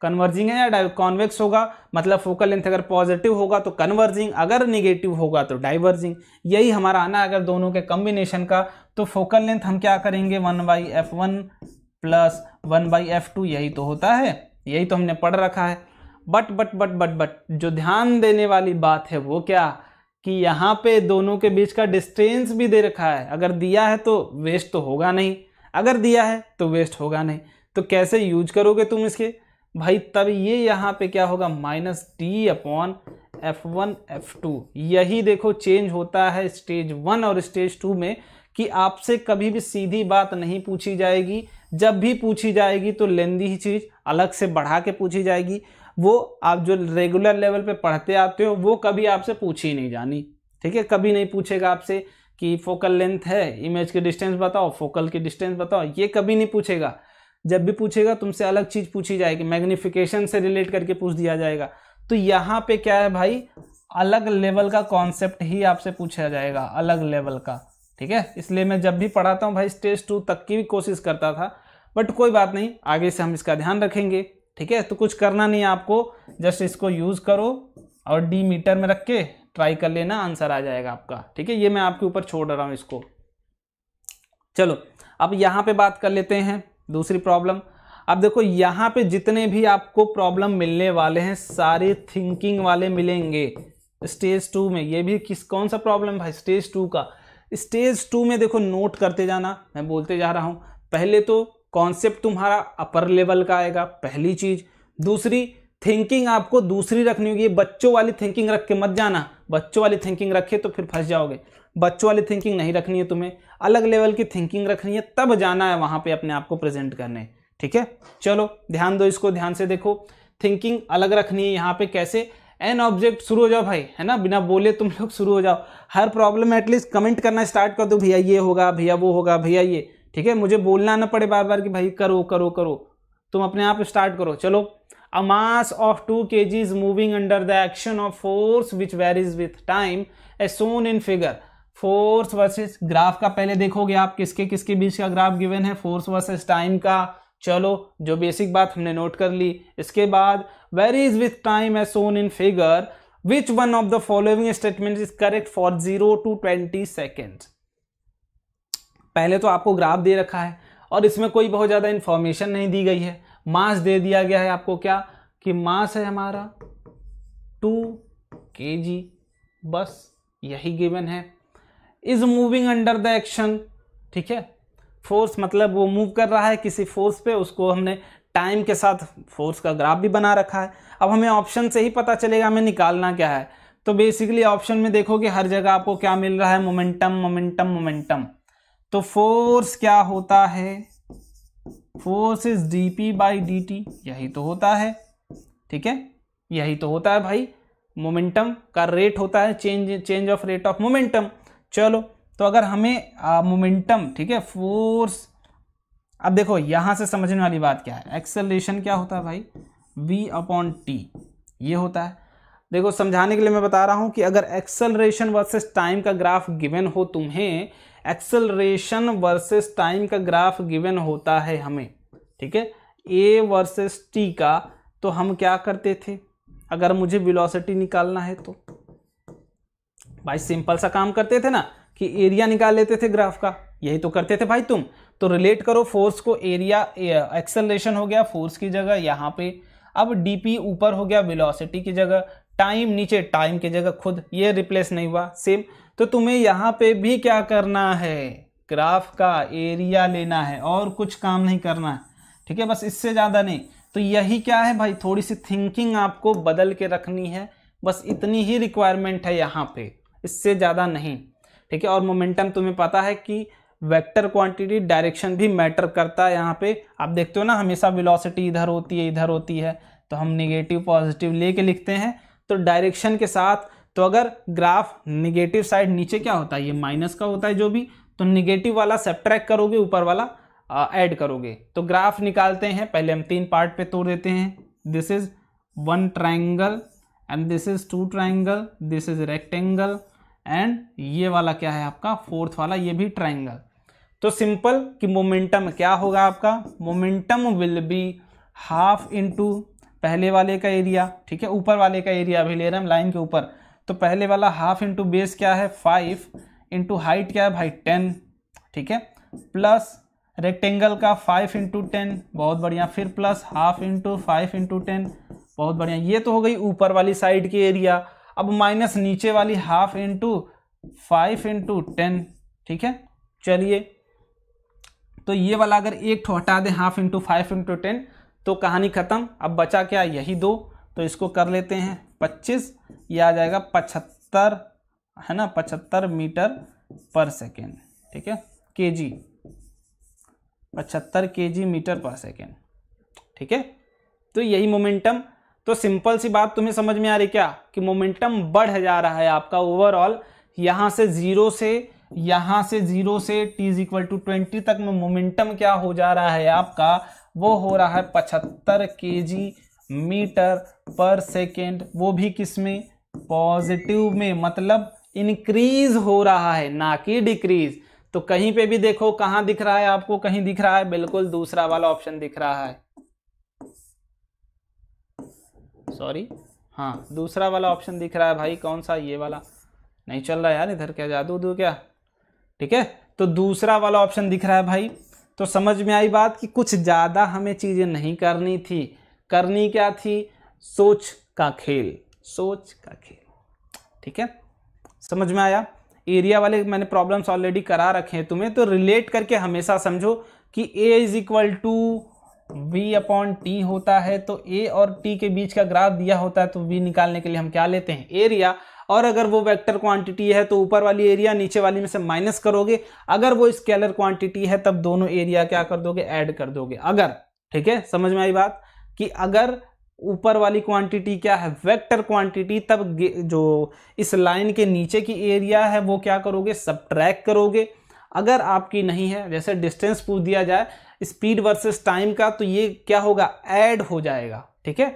कन्वर्जिंग है या कॉन्वेक्स होगा, मतलब फोकल लेंथ अगर पॉजिटिव होगा तो कन्वर्जिंग, अगर निगेटिव होगा तो डाइवर्जिंग। यही हमारा आना अगर दोनों के कॉम्बिनेशन का, तो फोकल लेंथ हम क्या करेंगे, 1/f1 प्लस 1/f2, यही तो होता है, यही तो हमने पढ़ रखा है। बट जो ध्यान देने वाली बात है वो क्या, कि यहाँ पे दोनों के बीच का डिस्टेंस भी दे रखा है। अगर दिया है तो वेस्ट तो होगा नहीं, अगर दिया है तो वेस्ट होगा नहीं। तो कैसे यूज करोगे तुम इसके भाई, तब ये यहाँ पे क्या होगा, -d/f1f2। यही देखो चेंज होता है स्टेज 1 और स्टेज 2 में, कि आपसे कभी भी सीधी बात नहीं पूछी जाएगी। जब भी पूछी जाएगी तो लेंदी ही चीज अलग से बढ़ा के पूछी जाएगी। वो आप जो रेगुलर लेवल पे पढ़ते आते हो वो कभी आपसे पूछी ही नहीं जानी, ठीक है। कभी नहीं पूछेगा आपसे कि फोकल लेंथ है, इमेज की डिस्टेंस बताओ, फोकल की डिस्टेंस बताओ, ये कभी नहीं पूछेगा। जब भी पूछेगा तुमसे अलग चीज पूछी जाएगी, मैग्निफिकेशन से रिलेट करके पूछ दिया जाएगा। तो यहाँ पे क्या है भाई, अलग लेवल का कॉन्सेप्ट ही आपसे पूछा जाएगा, अलग लेवल का, ठीक है। इसलिए मैं जब भी पढ़ाता हूँ भाई स्टेज 2 तक की भी कोशिश करता था, बट कोई बात नहीं, आगे से हम इसका ध्यान रखेंगे, ठीक है। तो कुछ करना नहीं है आपको, जस्ट इसको यूज करो और डी मीटर में रख के ट्राई कर लेना, आंसर आ जाएगा आपका, ठीक है। ये मैं आपके ऊपर छोड़ रहा हूँ इसको। चलो अब यहाँ पे बात कर लेते हैं दूसरी प्रॉब्लम। अब देखो यहाँ पे जितने भी आपको प्रॉब्लम मिलने वाले हैं सारे थिंकिंग वाले मिलेंगे स्टेज 2 में। ये भी कौन सा प्रॉब्लम भाई, स्टेज 2 का। स्टेज 2 में देखो नोट करते जाना, मैं बोलते जा रहा हूँ। पहले तो कॉन्सेप्ट तुम्हारा अपर लेवल का आएगा, पहली चीज। दूसरी थिंकिंग आपको दूसरी रखनी होगी, बच्चों वाली थिंकिंग रख के मत जाना। बच्चों वाली थिंकिंग रखे तो फिर फंस जाओगे। बच्चों वाली थिंकिंग नहीं रखनी है तुम्हें, अलग लेवल की थिंकिंग रखनी है, तब जाना है वहां पे अपने आप को प्रेजेंट करने, ठीक है। चलो ध्यान दो, इसको ध्यान से देखो। थिंकिंग अलग रखनी है यहाँ पे। कैसे, एन ऑब्जेक्ट, शुरू हो जाओ भाई, है ना, बिना बोले तुम लोग शुरू हो जाओ। हर प्रॉब्लम में एटलीस्ट कमेंट करना स्टार्ट कर दो, भैया ये होगा, भैया वो होगा, भैया ये, ठीक है। मुझे बोलना ना पड़े बार बार कि भाई करो करो करो, तुम अपने आप स्टार्ट करो। चलो, a mass of 2 kg moving under the action of force which varies with time as shown in figure. Force versus, graph का पहले देखोगे आप किसके किसके बीच का ग्राफ गिवन है, फोर्स वर्सेस टाइम का। चलो, जो बेसिक बात हमने नोट कर ली। इसके बाद varies with time as shown in figure, which one of the following statement is correct for 0 to 20 second. पहले तो आपको ग्राफ दे रखा है और इसमें कोई बहुत ज्यादा इंफॉर्मेशन नहीं दी गई है। मास दे दिया गया है आपको, क्या कि मास है हमारा 2 kg, बस यही गिवन है। Is moving under the action, ठीक है। फोर्स मतलब वो मूव कर रहा है किसी फोर्स पे, उसको हमने टाइम के साथ फोर्स का ग्राफ भी बना रखा है। अब हमें ऑप्शन से ही पता चलेगा हमें निकालना क्या है। तो बेसिकली ऑप्शन में देखोगे हर जगह आपको क्या मिल रहा है, मोमेंटम मोमेंटम मोमेंटम। तो फोर्स क्या होता है, फोर्स इज dp/dt, यही तो होता है, ठीक है, यही तो होता है भाई। मोमेंटम का रेट होता है change of rate of momentum. चलो, तो अगर हमें मोमेंटम, ठीक है, फोर्स, अब देखो यहां से समझने वाली बात क्या है, एक्सेलरेशन क्या होता है भाई, v/t, ये होता है। देखो समझाने के लिए मैं बता रहा हूं कि अगर एक्सेलरेशन वर्सेस टाइम का ग्राफ गिवन हो तुम्हें, एक्सेलरेशन वर्सेस टाइम का ग्राफ गिवन होता है हमें, ठीक है, a वर्सेस t का, तो हम क्या करते थे, अगर मुझे वेलोसिटी निकालना है तो भाई सिंपल सा काम करते थे ना, कि एरिया निकाल लेते थे ग्राफ का। यही तो करते थे भाई तुम। तो रिलेट करो फोर्स को, एरिया, एक्सेलरेशन हो गया फोर्स की जगह यहाँ पे, अब dp ऊपर हो गया वेलोसिटी की जगह, टाइम नीचे टाइम की जगह खुद, ये रिप्लेस नहीं हुआ, सेम। तो तुम्हें यहाँ पे भी क्या करना है, ग्राफ का एरिया लेना है और कुछ काम नहीं करना है, ठीक है, बस इससे ज़्यादा नहीं। तो यही क्या है भाई, थोड़ी सी थिंकिंग आपको बदल के रखनी है, बस इतनी ही रिक्वायरमेंट है यहाँ पे, इससे ज़्यादा नहीं, ठीक है। और मोमेंटम तुम्हें पता है कि वेक्टर क्वांटिटी डायरेक्शन भी मैटर करता है। यहाँ पे आप देखते हो ना, हमेशा वेलोसिटी इधर होती है इधर होती है, तो हम निगेटिव पॉजिटिव लेके लिखते हैं, तो डायरेक्शन के साथ। तो अगर ग्राफ निगेटिव साइड नीचे क्या होता है, ये माइनस का होता है जो भी, तो निगेटिव वाला सब्ट्रैक्ट करोगे, ऊपर वाला ऐड करोगे। तो ग्राफ निकालते हैं, पहले हम 3 पार्ट पे तोड़ देते हैं। This is 1 triangle and this is 2 triangle, this is rectangle and ये वाला क्या है आपका 4th वाला, ये भी ट्राइंगल। तो सिंपल कि मोमेंटम क्या होगा आपका, momentum will be half into पहले वाले का एरिया, ठीक है, ऊपर वाले का एरिया अभी ले रहे हैं हम लाइन के ऊपर, तो पहले वाला हाफ इंटू बेस क्या है 5 इंटू हाइट क्या है भाई 10, ठीक है, प्लस रेक्टेंगल का 5 इंटू 10, बहुत बढ़िया, फिर प्लस हाफ इंटू 5 इंटू 10, बहुत बढ़िया। ये तो हो गई ऊपर वाली साइड की एरिया। अब माइनस नीचे वाली हाफ इंटू 5 इंटू 10, ठीक है। चलिए, तो ये वाला अगर एक ठो हटा दें, हाफ इंटू 5 इंटू 10, तो कहानी खत्म। अब बचा क्या, यही दो, तो इसको कर लेते हैं 25, ये आ जाएगा 75, है ना, 75 मीटर पर सेकेंड, ठीक है, KG, 75 KG metre per second, ठीक है। तो यही मोमेंटम। तो सिंपल सी बात तुम्हें समझ में आ रही क्या, कि मोमेंटम बढ़ जा रहा है आपका ओवरऑल, यहाँ से जीरो से t इज इक्वल टू 20 तक में मोमेंटम क्या हो जा रहा है आपका, वो हो रहा है 75 केजी मीटर पर सेकेंड, वो भी किस में, पॉजिटिव में, मतलब इंक्रीज हो रहा है, ना कि डिक्रीज। तो कहीं पे भी देखो, कहां दिख रहा है आपको, कहीं दिख रहा है, बिल्कुल दूसरा वाला ऑप्शन दिख रहा है, सॉरी, हाँ दूसरा वाला ऑप्शन दिख रहा है भाई। कौन सा, ये वाला नहीं चल रहा है यार, इधर क्या जादू दो क्या, ठीक है। तो दूसरा वाला ऑप्शन दिख रहा है भाई। तो समझ में आई बात कि कुछ ज्यादा हमें चीजें नहीं करनी थी, करनी क्या थी, सोच का खेल, सोच का खेल, ठीक है। समझ में आया। एरिया वाले मैंने प्रॉब्लम्स ऑलरेडी करा रखे हैं तुम्हें, तो रिलेट करके हमेशा समझो कि a is equal to v upon t होता है, तो a और t के बीच का ग्राफ दिया होता है, तो v निकालने के लिए हम क्या लेते हैं, एरिया। और अगर वो वेक्टर क्वांटिटी है तो ऊपर वाली एरिया नीचे वाली में से माइनस करोगे, अगर वो स्केलर क्वांटिटी है तब दोनों एरिया क्या कर दोगे, ऐड कर दोगे अगर, ठीक है। समझ में आई बात कि अगर ऊपर वाली क्वांटिटी क्या है, वेक्टर क्वांटिटी, तब जो इस लाइन के नीचे की एरिया है वो क्या करोगे, सबट्रैक्ट करोगे। अगर आपकी नहीं है, जैसे डिस्टेंस पूछ दिया जाए स्पीड वर्सेस टाइम का, तो ये क्या होगा, ऐड हो जाएगा, ठीक है।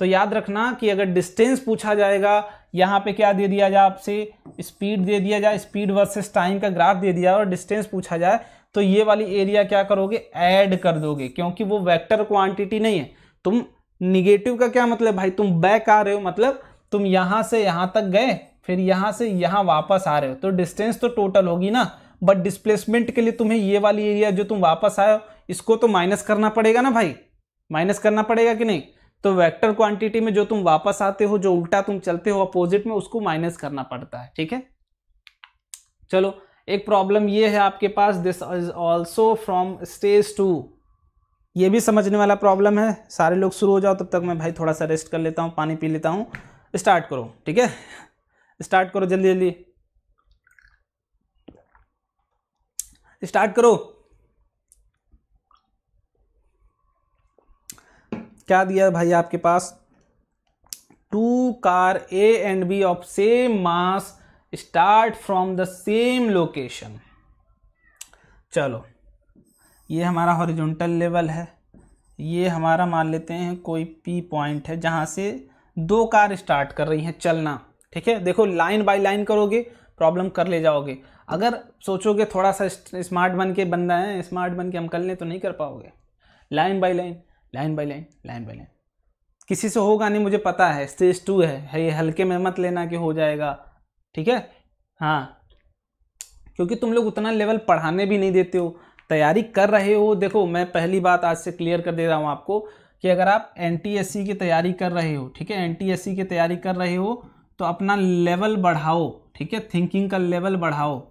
तो याद रखना कि अगर डिस्टेंस पूछा जाएगा, यहाँ पे क्या दे दिया जाए आपसे, स्पीड दे दिया जाए, स्पीड वर्सेस टाइम का ग्राफ दे दिया और डिस्टेंस पूछा जाए, तो ये वाली एरिया क्या करोगे, ऐड कर दोगे, क्योंकि वो वेक्टर क्वांटिटी नहीं है। तुम निगेटिव का क्या मतलब भाई, तुम बैक आ रहे हो, मतलब तुम यहां से यहां तक गए, फिर यहां से यहां वापस आ रहे हो, तो डिस्टेंस तो टोटल होगी ना, बट डिस्प्लेसमेंट के लिए तुम्हें ये वाली एरिया जो तुम वापस आए हो, इसको तो माइनस करना पड़ेगा ना भाई, माइनस करना पड़ेगा कि नहीं। तो वेक्टर क्वांटिटी में जो तुम वापस आते हो, जो उल्टा तुम चलते हो अपोजिट में, उसको माइनस करना पड़ता है, ठीक है। चलो, एक प्रॉब्लम ये है आपके पास, this is also from stage 2, ये भी समझने वाला प्रॉब्लम है। सारे लोग शुरू हो जाओ, तब तक मैं भाई थोड़ा सा रेस्ट कर लेता हूँ, पानी पी लेता हूँ। स्टार्ट करो, ठीक है, स्टार्ट करो, जल्दी जल्दी स्टार्ट करो। क्या दिया भाई आपके पास, 2 car A and B of same mass start from the same location. चलो, ये हमारा हॉरिजॉन्टल लेवल है, ये हमारा मान लेते हैं कोई P पॉइंट है, जहां से 2 कार स्टार्ट कर रही हैं चलना, ठीक है। देखो, लाइन बाय लाइन करोगे, प्रॉब्लम कर ले जाओगे। अगर सोचोगे थोड़ा सा स्मार्ट बन के, बंदा है स्मार्ट बन के हम कर लें, तो नहीं कर पाओगे। Line by line, line by line, line by line, किसी से होगा नहीं, मुझे पता है, स्टेज 2 है, ये हल्के में मत लेना कि हो जाएगा, ठीक है। हाँ, क्योंकि तुम लोग उतना लेवल पढ़ाने भी नहीं देते हो, तैयारी कर रहे हो। देखो, मैं पहली बात आज से क्लियर कर दे रहा हूँ आपको कि अगर आप NTSC की तैयारी कर रहे हो, ठीक है, NTSC की तैयारी कर रहे हो, तो अपना लेवल बढ़ाओ, ठीक है, थिंकिंग का लेवल बढ़ाओ,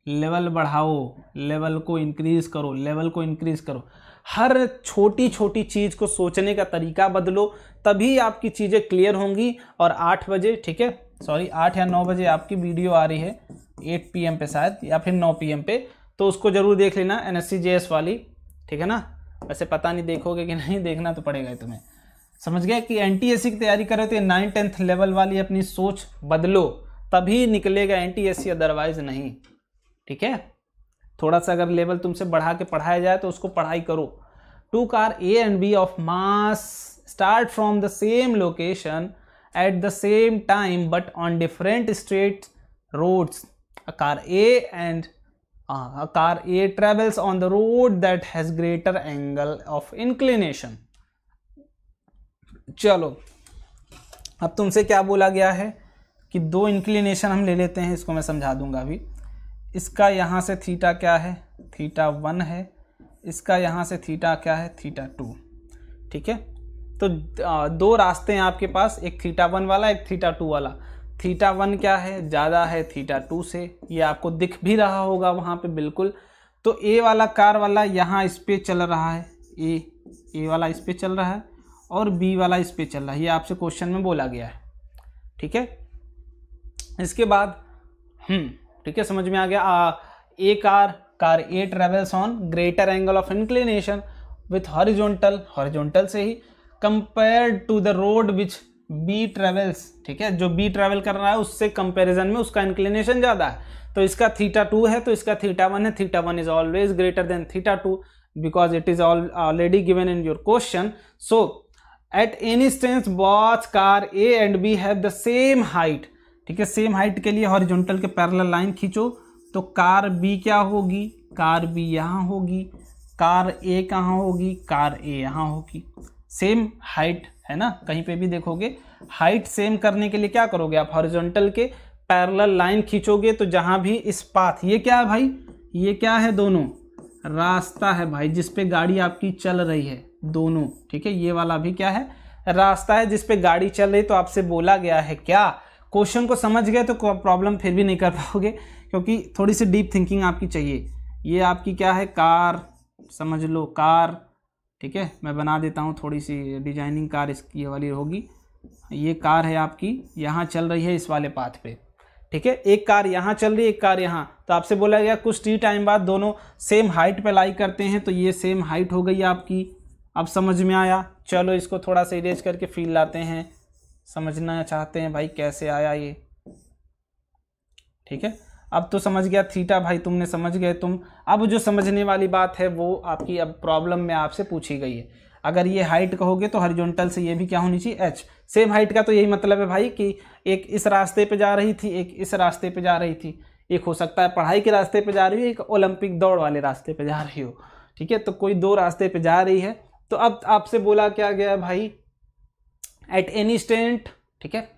लेवल बढ़ाओ, लेवल को इंक्रीज करो, लेवल को इंक्रीज करो। हर छोटी छोटी चीज़ को सोचने का तरीका बदलो, तभी आपकी चीज़ें क्लियर होंगी। और 8 बजे, ठीक है, सॉरी 8 या 9 बजे आपकी वीडियो आ रही है, 8 PM पे शायद, या फिर 9 PM पे, तो उसको ज़रूर देख लेना, NSCJS वाली, ठीक है ना। वैसे पता नहीं देखोगे कि नहीं, देखना तो पड़ेगा तुम्हें। समझ गया कि NTSC की तैयारी कर रहे हो तो 9th-10th लेवल वाली अपनी सोच बदलो, तभी निकलेगा NTSC, अदरवाइज नहीं, ठीक है। थोड़ा सा अगर लेवल तुमसे बढ़ा के पढ़ाया जाए तो उसको पढ़ाई करो। 2 car A and B of mass start from the same location at the same time but on different straight roads. A car A travels on the road that has greater angle of inclination. चलो, अब तुमसे क्या बोला गया है कि 2 inclination हम ले लेते हैं, इसको मैं समझा दूंगा अभी। इसका यहाँ से थीटा क्या है, थीटा 1 है, इसका यहाँ से थीटा क्या है, थीटा 2, ठीक है। तो दो रास्ते हैं आपके पास, एक थीटा 1 वाला, एक थीटा 2 वाला। थीटा 1 क्या है, ज़्यादा है थीटा 2 से, ये आपको दिख भी रहा होगा वहाँ पे बिल्कुल। तो ए वाला कार वाला यहाँ इस पे चल रहा है, ए वाला इस पे चल रहा है और बी वाला इस पे चल रहा है, ये आपसे क्वेश्चन में बोला गया है, ठीक है। इसके बाद ठीक है, समझ में आ गया। A car A travels on greater angle of inclination with horizontal से ही compared to the road which B travels, ठीक है। जो बी ट्रेवल कर रहा है उससे कंपैरिजन में उसका इंक्लिनेशन ज़्यादा है, तो इसका थीटा 2 है तो इसका थीटा 1 है। Theta 1 is always greater than theta 2 because it is already given in your question. So at any instance both car A and B have the same height, ठीक है। सेम हाइट के लिए horizontal के parallel line खींचो, तो car B क्या होगी, car B यहाँ होगी, कार ए कहाँ होगी, कार ए यहाँ होगी। सेम हाइट है ना, कहीं पे भी देखोगे हाइट सेम करने के लिए क्या करोगे आप, हॉरिजॉन्टल के पैरेलल लाइन खींचोगे। तो जहाँ भी इस पाथ, ये क्या है भाई, ये क्या है, दोनों रास्ता है भाई जिस पे गाड़ी आपकी चल रही है, दोनों, ठीक है। ये वाला भी क्या है, रास्ता है जिस पे गाड़ी चल रही। तो आपसे बोला गया है क्या, क्वेश्चन को समझ गए तो प्रॉब्लम फिर भी नहीं कर पाओगे, क्योंकि थोड़ी सी डीप थिंकिंग आपकी चाहिए। ये आपकी क्या है, कार, समझ लो कार, ठीक है। मैं बना देता हूँ थोड़ी सी डिजाइनिंग, कार इसकी ये वाली होगी। ये कार है आपकी, यहाँ चल रही है इस वाले पाथ पे, ठीक है। एक कार यहाँ चल रही है, एक कार यहाँ। तो आपसे बोला गया कुछ टी टाइम बाद दोनों सेम हाइट पे लाई करते हैं, तो ये सेम हाइट हो गई आपकी। अब समझ में आया। चलो इसको थोड़ा सा इरेज करके फील लाते हैं, समझना चाहते हैं भाई कैसे आया ये, ठीक है। अब तो समझ गया थीटा भाई, तुमने समझ गए तुम। अब जो समझने वाली बात है वो आपकी अब प्रॉब्लम में आपसे पूछी गई है। अगर ये हाइट कहोगे तो हॉरिजॉन्टल से ये भी क्या होनी चाहिए, एच। सेम हाइट का तो यही मतलब है भाई कि एक इस रास्ते पे जा रही थी, एक इस रास्ते पे जा रही थी। एक हो सकता है पढ़ाई के रास्ते पे जा रही हो, एक ओलंपिक दौड़ वाले रास्ते पे जा रही हो, ठीक है। तो कोई दो रास्ते पे जा रही है। तो अब आपसे बोला क्या गया भाई, एट एनी स्टेंट, ठीक है।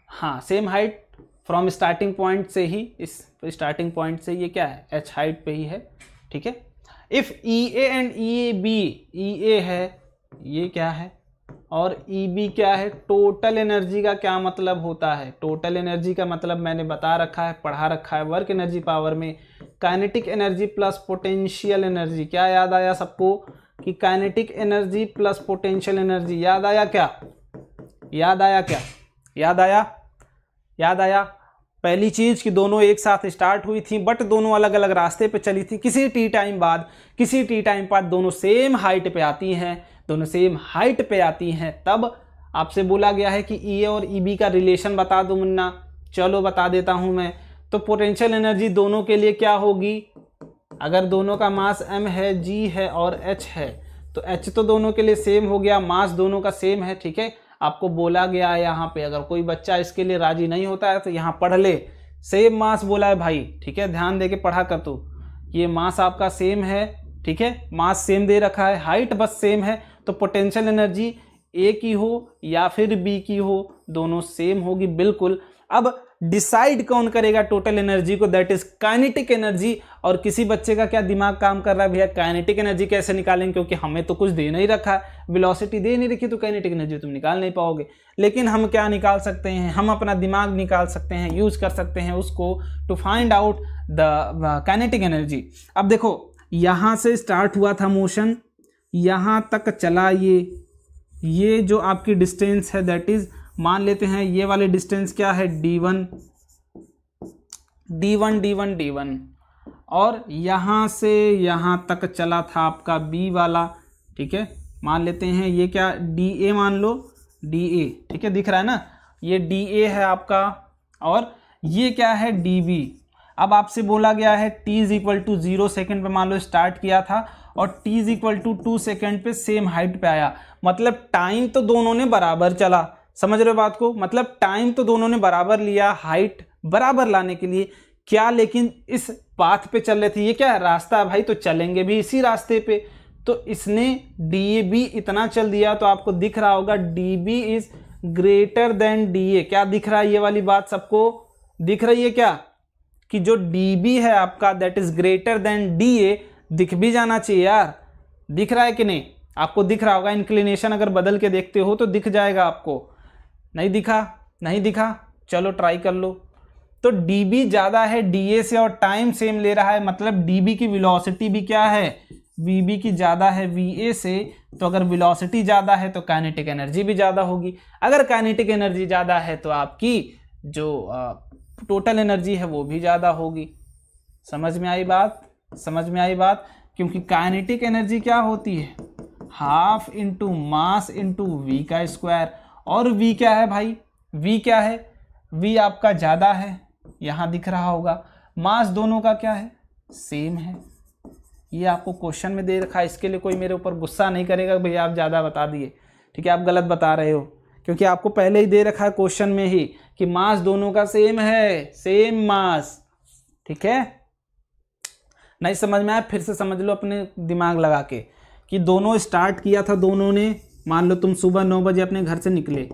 हाँ, same height from starting point से ही, इस स्टार्टिंग पॉइंट से ये क्या है, एच हाइट पे ही है, ठीक है। If E A and E A B, E A है ये क्या है और ई बी क्या है, टोटल एनर्जी का क्या मतलब होता है। टोटल एनर्जी का मतलब मैंने बता रखा है, पढ़ा रखा है वर्क एनर्जी पावर में, kinetic energy plus potential energy. क्या याद आया सबको कि kinetic energy plus potential energy, याद आया क्या, याद आया क्या, याद आया, याद आया। पहली चीज कि दोनों एक साथ स्टार्ट हुई थी बट दोनों अलग अलग रास्ते पे चली थी। किसी टी टाइम बाद दोनों सेम हाइट पे आती हैं, दोनों सेम हाइट पे आती हैं। तब आपसे बोला गया है कि ई ए और ई बी का रिलेशन बता दो मुन्ना। चलो बता देता हूं मैं। तो पोटेंशियल एनर्जी दोनों के लिए क्या होगी, अगर दोनों का मास m है, g है और h है, तो h तो दोनों के लिए सेम हो गया, मास दोनों का सेम है, ठीक है। आपको बोला गया है यहाँ पे, अगर कोई बच्चा इसके लिए राजी नहीं होता है तो यहाँ पढ़ ले, सेम मास बोला है भाई, ठीक है। ध्यान दे के पढ़ा कर तू, ये मास आपका सेम है, ठीक है। मास सेम दे रखा है, हाइट बस सेम है, तो पोटेंशियल एनर्जी ए की हो या फिर बी की हो, दोनों सेम होगी बिल्कुल। अब डिसाइड कौन करेगा टोटल एनर्जी को, दैट इज काइनेटिक एनर्जी। और किसी बच्चे का क्या दिमाग काम कर रहा है, भैया काइनेटिक एनर्जी कैसे निकालेंगे, क्योंकि हमें तो कुछ दे नहीं रखा है, वेलोसिटी दे नहीं रखी, तो काइनेटिक एनर्जी तुम निकाल नहीं पाओगे। लेकिन हम क्या निकाल सकते हैं, हम अपना दिमाग निकाल सकते हैं, यूज कर सकते हैं उसको to find out the kinetic energy. अब देखो यहाँ से स्टार्ट हुआ था मोशन, यहाँ तक चला, ये जो आपकी डिस्टेंस है दैट इज, मान लेते हैं ये वाले डिस्टेंस क्या है, d1, d1, d1, d1, और यहाँ से यहाँ तक चला था आपका b वाला, ठीक है। मान लेते हैं ये क्या, dA मान लो, dA, ठीक है, दिख रहा है ना, ये dA है आपका, और ये क्या है, dB। अब आपसे बोला गया है t is equal to 0 second पे मान लो स्टार्ट किया था और t is equal to 2 second पे सेम हाइट पे आया, मतलब टाइम तो दोनों ने बराबर चला। समझ रहे हो बात को, मतलब टाइम तो दोनों ने बराबर लिया, हाइट बराबर लाने के लिए क्या, लेकिन इस पाथ पे चल रहे थे। ये क्या है, रास्ता है भाई, तो चलेंगे भी इसी रास्ते पे। तो इसने DB इतना चल दिया, तो आपको दिख रहा होगा DB is greater than DA। क्या दिख रहा है, ये वाली बात सबको दिख रही है क्या, कि जो DB है आपका that is greater than DA, दिख भी जाना चाहिए यार। दिख रहा है कि नहीं? आपको दिख रहा होगा, इंक्लिनेशन अगर बदल के देखते हो तो दिख जाएगा आपको। नहीं दिखा? नहीं दिखा, चलो ट्राई कर लो। तो dB ज़्यादा है dA से और टाइम सेम ले रहा है, मतलब dB की वेलोसिटी भी क्या है, VB की ज़्यादा है VA से। तो अगर वेलोसिटी ज़्यादा है तो काइनेटिक एनर्जी भी ज़्यादा होगी। अगर काइनेटिक एनर्जी ज़्यादा है तो आपकी जो टोटल एनर्जी है वो भी ज़्यादा होगी। समझ में आई बात? समझ में आई बात? क्योंकि काइनेटिक एनर्जी क्या होती है, half into mass into v का स्क्वायर। और वी क्या है भाई, वी क्या है, वी आपका ज़्यादा है, यहाँ दिख रहा होगा। मास दोनों का क्या है, सेम है। ये आपको क्वेश्चन में दे रखा है, इसके लिए कोई मेरे ऊपर गुस्सा नहीं करेगा भैया आप ज़्यादा बता दिए, ठीक है, आप गलत बता रहे हो, क्योंकि आपको पहले ही दे रखा है क्वेश्चन में ही कि मास दोनों का सेम है, सेम मास। ठीक है, नहीं समझ में आया फिर से समझ लो अपने दिमाग लगा के कि दोनों स्टार्ट किया था, दोनों ने, मान लो तुम सुबह 9 बजे अपने घर से निकले,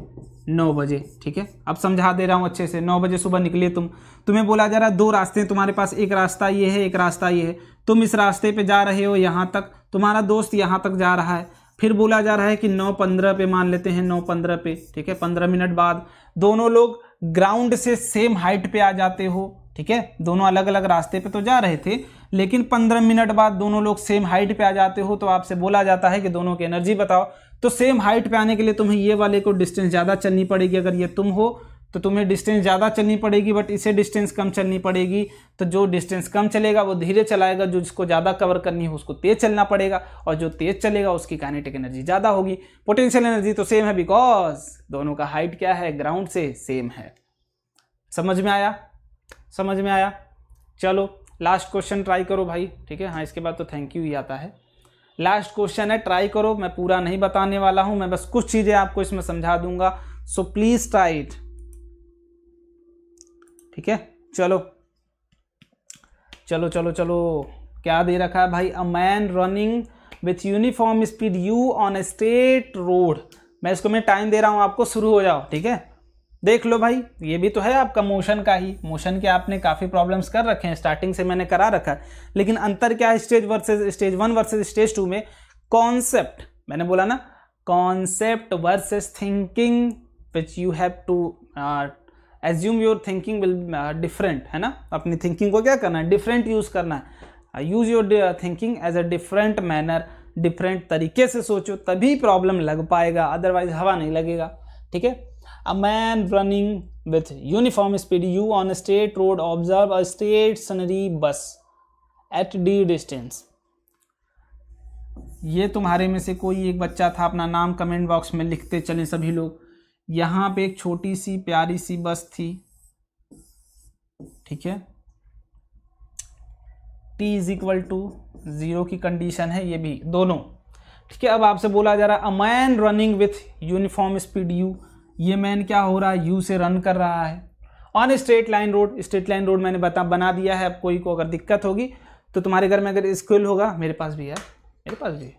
9 बजे, ठीक है, अब समझा दे रहा हूँ अच्छे से। 9 बजे सुबह निकले तुम्हें बोला जा रहा है 2 रास्ते हैं तुम्हारे पास, एक रास्ता ये है, एक रास्ता ये है। तुम इस रास्ते पे जा रहे हो यहाँ तक, तुम्हारा दोस्त यहाँ तक जा रहा है, फिर बोला जा रहा है कि 9:15 पे, मान लेते हैं 9:15 पे, ठीक है, 15 मिनट बाद दोनों लोग ग्राउंड से सेम हाइट पे आ जाते हो। ठीक है, दोनों अलग अलग रास्ते पे तो जा रहे थे, लेकिन 15 मिनट बाद दोनों लोग सेम हाइट पे आ जाते हो, तो आपसे बोला जाता है कि दोनों की एनर्जी बताओ। तो सेम हाइट पे आने के लिए तुम्हें ये वाले को डिस्टेंस ज़्यादा चलनी पड़ेगी, अगर ये तुम हो तो तुम्हें डिस्टेंस ज़्यादा चलनी पड़ेगी, बट इसे डिस्टेंस कम चलनी पड़ेगी। तो जो डिस्टेंस कम चलेगा वो धीरे चलाएगा, जो जिसको ज़्यादा कवर करनी है उसको तेज चलना पड़ेगा, और जो तेज चलेगा उसकी काइनेटिक एनर्जी ज़्यादा होगी। पोटेंशियल एनर्जी तो सेम है, बिकॉज दोनों का हाइट क्या है, ग्राउंड से सेम है। समझ में आया? समझ में आया? चलो लास्ट क्वेश्चन ट्राई करो भाई, ठीक है, हाँ इसके बाद तो थैंक यू ही आता है। लास्ट क्वेश्चन है, ट्राई करो, मैं पूरा नहीं बताने वाला हूं, मैं बस कुछ चीजें आपको इसमें समझा दूंगा, सो प्लीज ट्राई इट। ठीक है, चलो चलो चलो चलो, क्या दे रखा है भाई, a man running with uniform speed you on a straight road. मैं इसको मैं टाइम दे रहा हूं आपको, शुरू हो जाओ। ठीक है, देख लो भाई, ये भी तो है आपका मोशन का ही, मोशन के आपने काफ़ी प्रॉब्लम्स कर रखे हैं, स्टार्टिंग से मैंने करा रखा है, लेकिन अंतर क्या है स्टेज 1 वर्सेस स्टेज 2 में? कॉन्सेप्ट, मैंने बोला ना, concept versus thinking, which you have to assume your thinking will different, है ना, अपनी थिंकिंग को क्या करना है, डिफरेंट यूज करना है, use your thinking as a different manner, different तरीके से सोचो, तभी प्रॉब्लम लग पाएगा, अदरवाइज हवा नहीं लगेगा। ठीक है, a man running with uniform speed u on a straight road observe a stationary bus at d distance। ये तुम्हारे में से कोई एक बच्चा था, अपना नाम कमेंट बॉक्स में लिखते चलें सभी लोग। यहाँ पे एक छोटी सी प्यारी सी बस थी, ठीक है, t = 0 की कंडीशन है, ये भी दोनों। ठीक है, अब आपसे बोला जा रहा है a man running with uniform speed u, ये मैन क्या हो रहा है, यू से रन कर रहा है on straight line road. Straight line road मैंने बना दिया है, अब कोई को अगर दिक्कत होगी तो तुम्हारे घर में अगर स्केल होगा, मेरे पास भी है, मेरे पास भी है,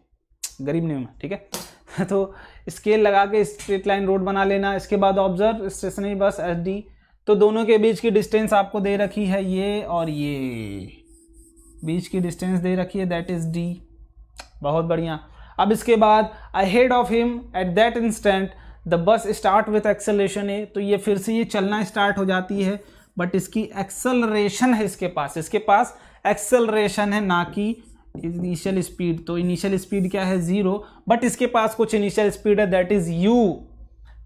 गरीब नहीं हूँ मैं, ठीक है तो स्केल लगा के स्ट्रेट लाइन रोड बना लेना। इसके बाद ऑब्जर्व स्टेशनरी बस SD, तो दोनों के बीच की डिस्टेंस आपको दे रखी है, ये और ये बीच की डिस्टेंस दे रखी है, दैट इज D। बहुत बढ़िया। अब इसके बाद ahead of him at that instant the bus start with acceleration A, तो ये फिर से ये चलना स्टार्ट हो जाती है, बट इसकी एक्सेलरेशन है, इसके पास एक्सेलरेशन है, ना कि इनिशियल स्पीड। तो इनिशियल स्पीड क्या है, 0, बट इसके पास कुछ इनिशियल स्पीड है, दैट इज u।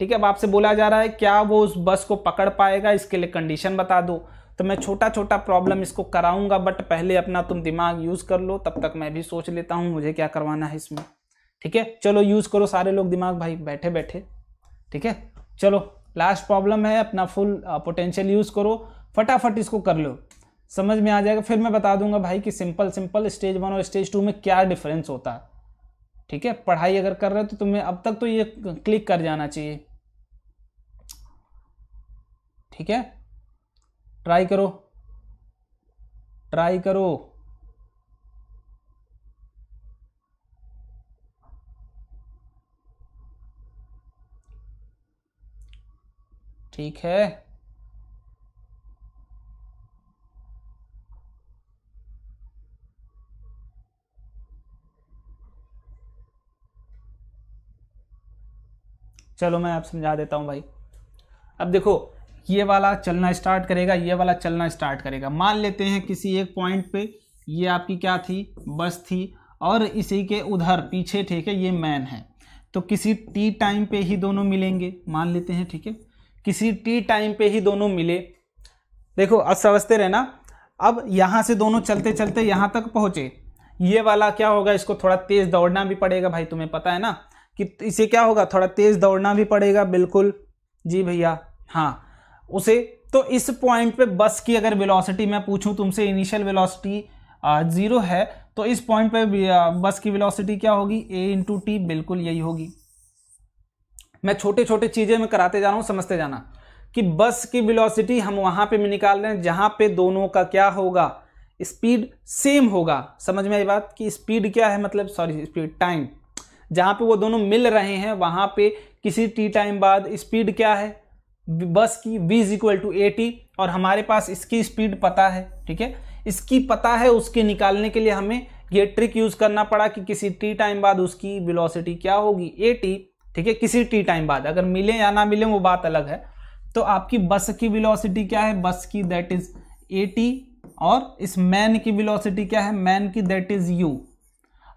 ठीक है, अब आपसे बोला जा रहा है क्या वो उस बस को पकड़ पाएगा, इसके लिए कंडीशन बता दो। तो मैं छोटा छोटा प्रॉब्लम इसको कराऊंगा, बट पहले अपना तुम दिमाग यूज कर लो, तब तक मैं भी सोच लेता हूं मुझे क्या करवाना है इसमें। ठीक है, चलो यूज करो सारे लोग दिमाग भाई, बैठे बैठे। ठीक है, चलो लास्ट प्रॉब्लम है, अपना फुल पोटेंशियल यूज करो, फटाफट इसको कर लो, समझ में आ जाएगा। फिर मैं बता दूंगा भाई कि सिंपल स्टेज 1 और स्टेज 2 में क्या डिफरेंस होता है। ठीक है, पढ़ाई अगर कर रहे हो तो तुम्हें अब तक तो ये क्लिक कर जाना चाहिए। ठीक है, ट्राई करो, ट्राई करो। ठीक है, चलो मैं आप समझा देता हूँ भाई। अब देखो ये वाला चलना स्टार्ट करेगा, ये वाला चलना स्टार्ट करेगा। मान लेते हैं किसी एक पॉइंट पे ये आपकी क्या थी, बस थी, और इसी के उधर पीछे ठीक है ये मैन है। तो किसी टी टाइम पे ही दोनों मिलेंगे, मान लेते हैं ठीक है, किसी टी टाइम पे ही दोनों मिले। देखो अब समझते रहना। अब यहाँ से दोनों चलते चलते यहाँ तक पहुँचे, ये वाला क्या होगा, इसको थोड़ा तेज़ दौड़ना भी पड़ेगा भाई, तुम्हें पता है ना कि इसे क्या होगा, थोड़ा तेज़ दौड़ना भी पड़ेगा। बिल्कुल जी भैया, हाँ उसे। तो इस पॉइंट पे बस की अगर वेलोसिटी मैं पूछूं तुमसे, इनिशियल वेलोसिटी 0 है, तो इस पॉइंट पे बस की वेलोसिटी क्या होगी, a इंटू टी, बिल्कुल यही होगी। मैं छोटे छोटे चीज़ें में कराते जा रहा हूँ, समझते जाना कि बस की वेलोसिटी हम वहाँ पे भी निकाल रहे हैं जहाँ पे दोनों का क्या होगा, स्पीड सेम होगा। समझ में आई बात कि स्पीड क्या है, मतलब सॉरी स्पीड, टाइम, जहाँ पे वो दोनों मिल रहे हैं वहाँ पे किसी टी टाइम बाद स्पीड क्या है बस की, v equal to a t, और हमारे पास इसकी स्पीड पता है ठीक है, इसकी पता है। उसके निकालने के लिए हमें ये ट्रिक यूज़ करना पड़ा कि किसी टी टाइम बाद उसकी वेलोसिटी क्या होगी, ए टी ठीक है, किसी टी टाइम बाद। अगर मिले या ना मिले वो बात अलग है। तो आपकी बस की वेलोसिटी क्या है, बस की दैट इज ए टी, और इस मैन की वेलोसिटी क्या है, मैन की दैट इज यू।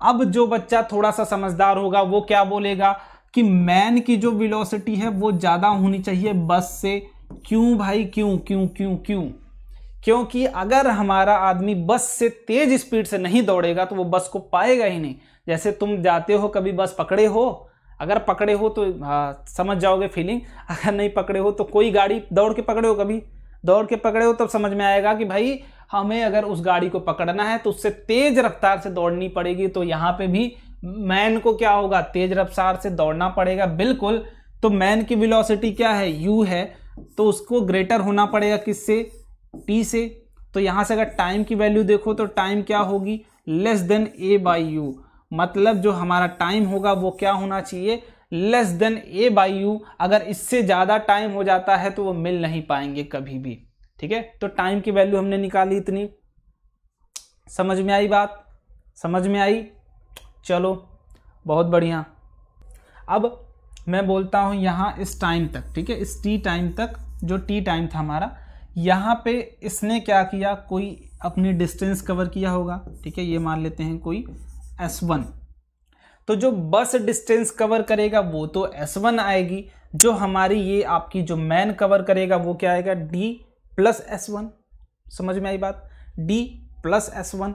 अब जो बच्चा थोड़ा सा समझदार होगा वो क्या बोलेगा कि मैन की जो वेलोसिटी है वो ज़्यादा होनी चाहिए बस से। क्यों भाई, क्यों क्यों क्यों क्यों? क्योंकि अगर हमारा आदमी बस से तेज स्पीड से नहीं दौड़ेगा तो वो बस को पाएगा ही नहीं। जैसे तुम जाते हो कभी बस पकड़े हो, अगर पकड़े हो तो समझ जाओगे फीलिंग, अगर नहीं पकड़े हो तो कोई गाड़ी दौड़ के पकड़े हो, कभी दौड़ के पकड़े हो तब समझ में आएगा कि भाई हमें अगर उस गाड़ी को पकड़ना है तो उससे तेज रफ्तार से दौड़नी पड़ेगी। तो यहाँ पे भी मैन को क्या होगा, तेज रफ्तार से दौड़ना पड़ेगा। बिल्कुल, तो मैन की वेलोसिटी क्या है, यू है, तो उसको ग्रेटर होना पड़ेगा किससे, टी से। तो यहाँ से अगर टाइम की वैल्यू देखो तो टाइम क्या होगी, less than A by you, मतलब जो हमारा टाइम होगा वो क्या होना चाहिए, less than A by you. अगर इससे ज़्यादा टाइम हो जाता है तो वो मिल नहीं पाएंगे कभी भी, ठीक है। तो टाइम की वैल्यू हमने निकाली इतनी। समझ में आई बात, समझ में आई? चलो बहुत बढ़िया। अब मैं बोलता हूँ यहाँ इस टाइम तक, ठीक है, इस टी टाइम तक, जो टी टाइम था हमारा, यहाँ पे इसने क्या किया, कोई अपनी डिस्टेंस कवर किया होगा, ठीक है, ये मान लेते हैं कोई S1। तो जो बस डिस्टेंस कवर करेगा वो तो S1 आएगी, जो हमारी ये आपकी जो मैन कवर करेगा वो क्या आएगा, D प्लस S1। समझ में आई बात, D प्लस S1,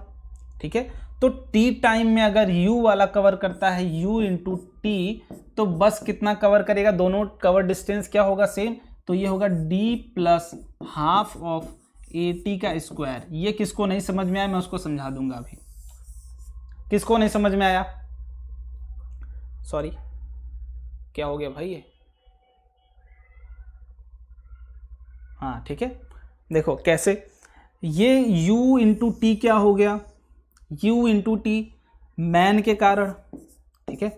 ठीक है। तो टी टाइम में अगर U वाला कवर करता है U इंटू टी, तो बस कितना कवर करेगा, दोनों कवर डिस्टेंस क्या होगा, सेम, तो ये होगा D plus half of AT का स्क्वायर। ये किसको नहीं समझ में आया मैं उसको समझा दूंगा अभी। किसको नहीं समझ में आया, सॉरी क्या हो गया भाई ये, हाँ ठीक है। देखो कैसे, ये U इंटू टी क्या हो गया, U इंटू टी मैन के कारण, ठीक है,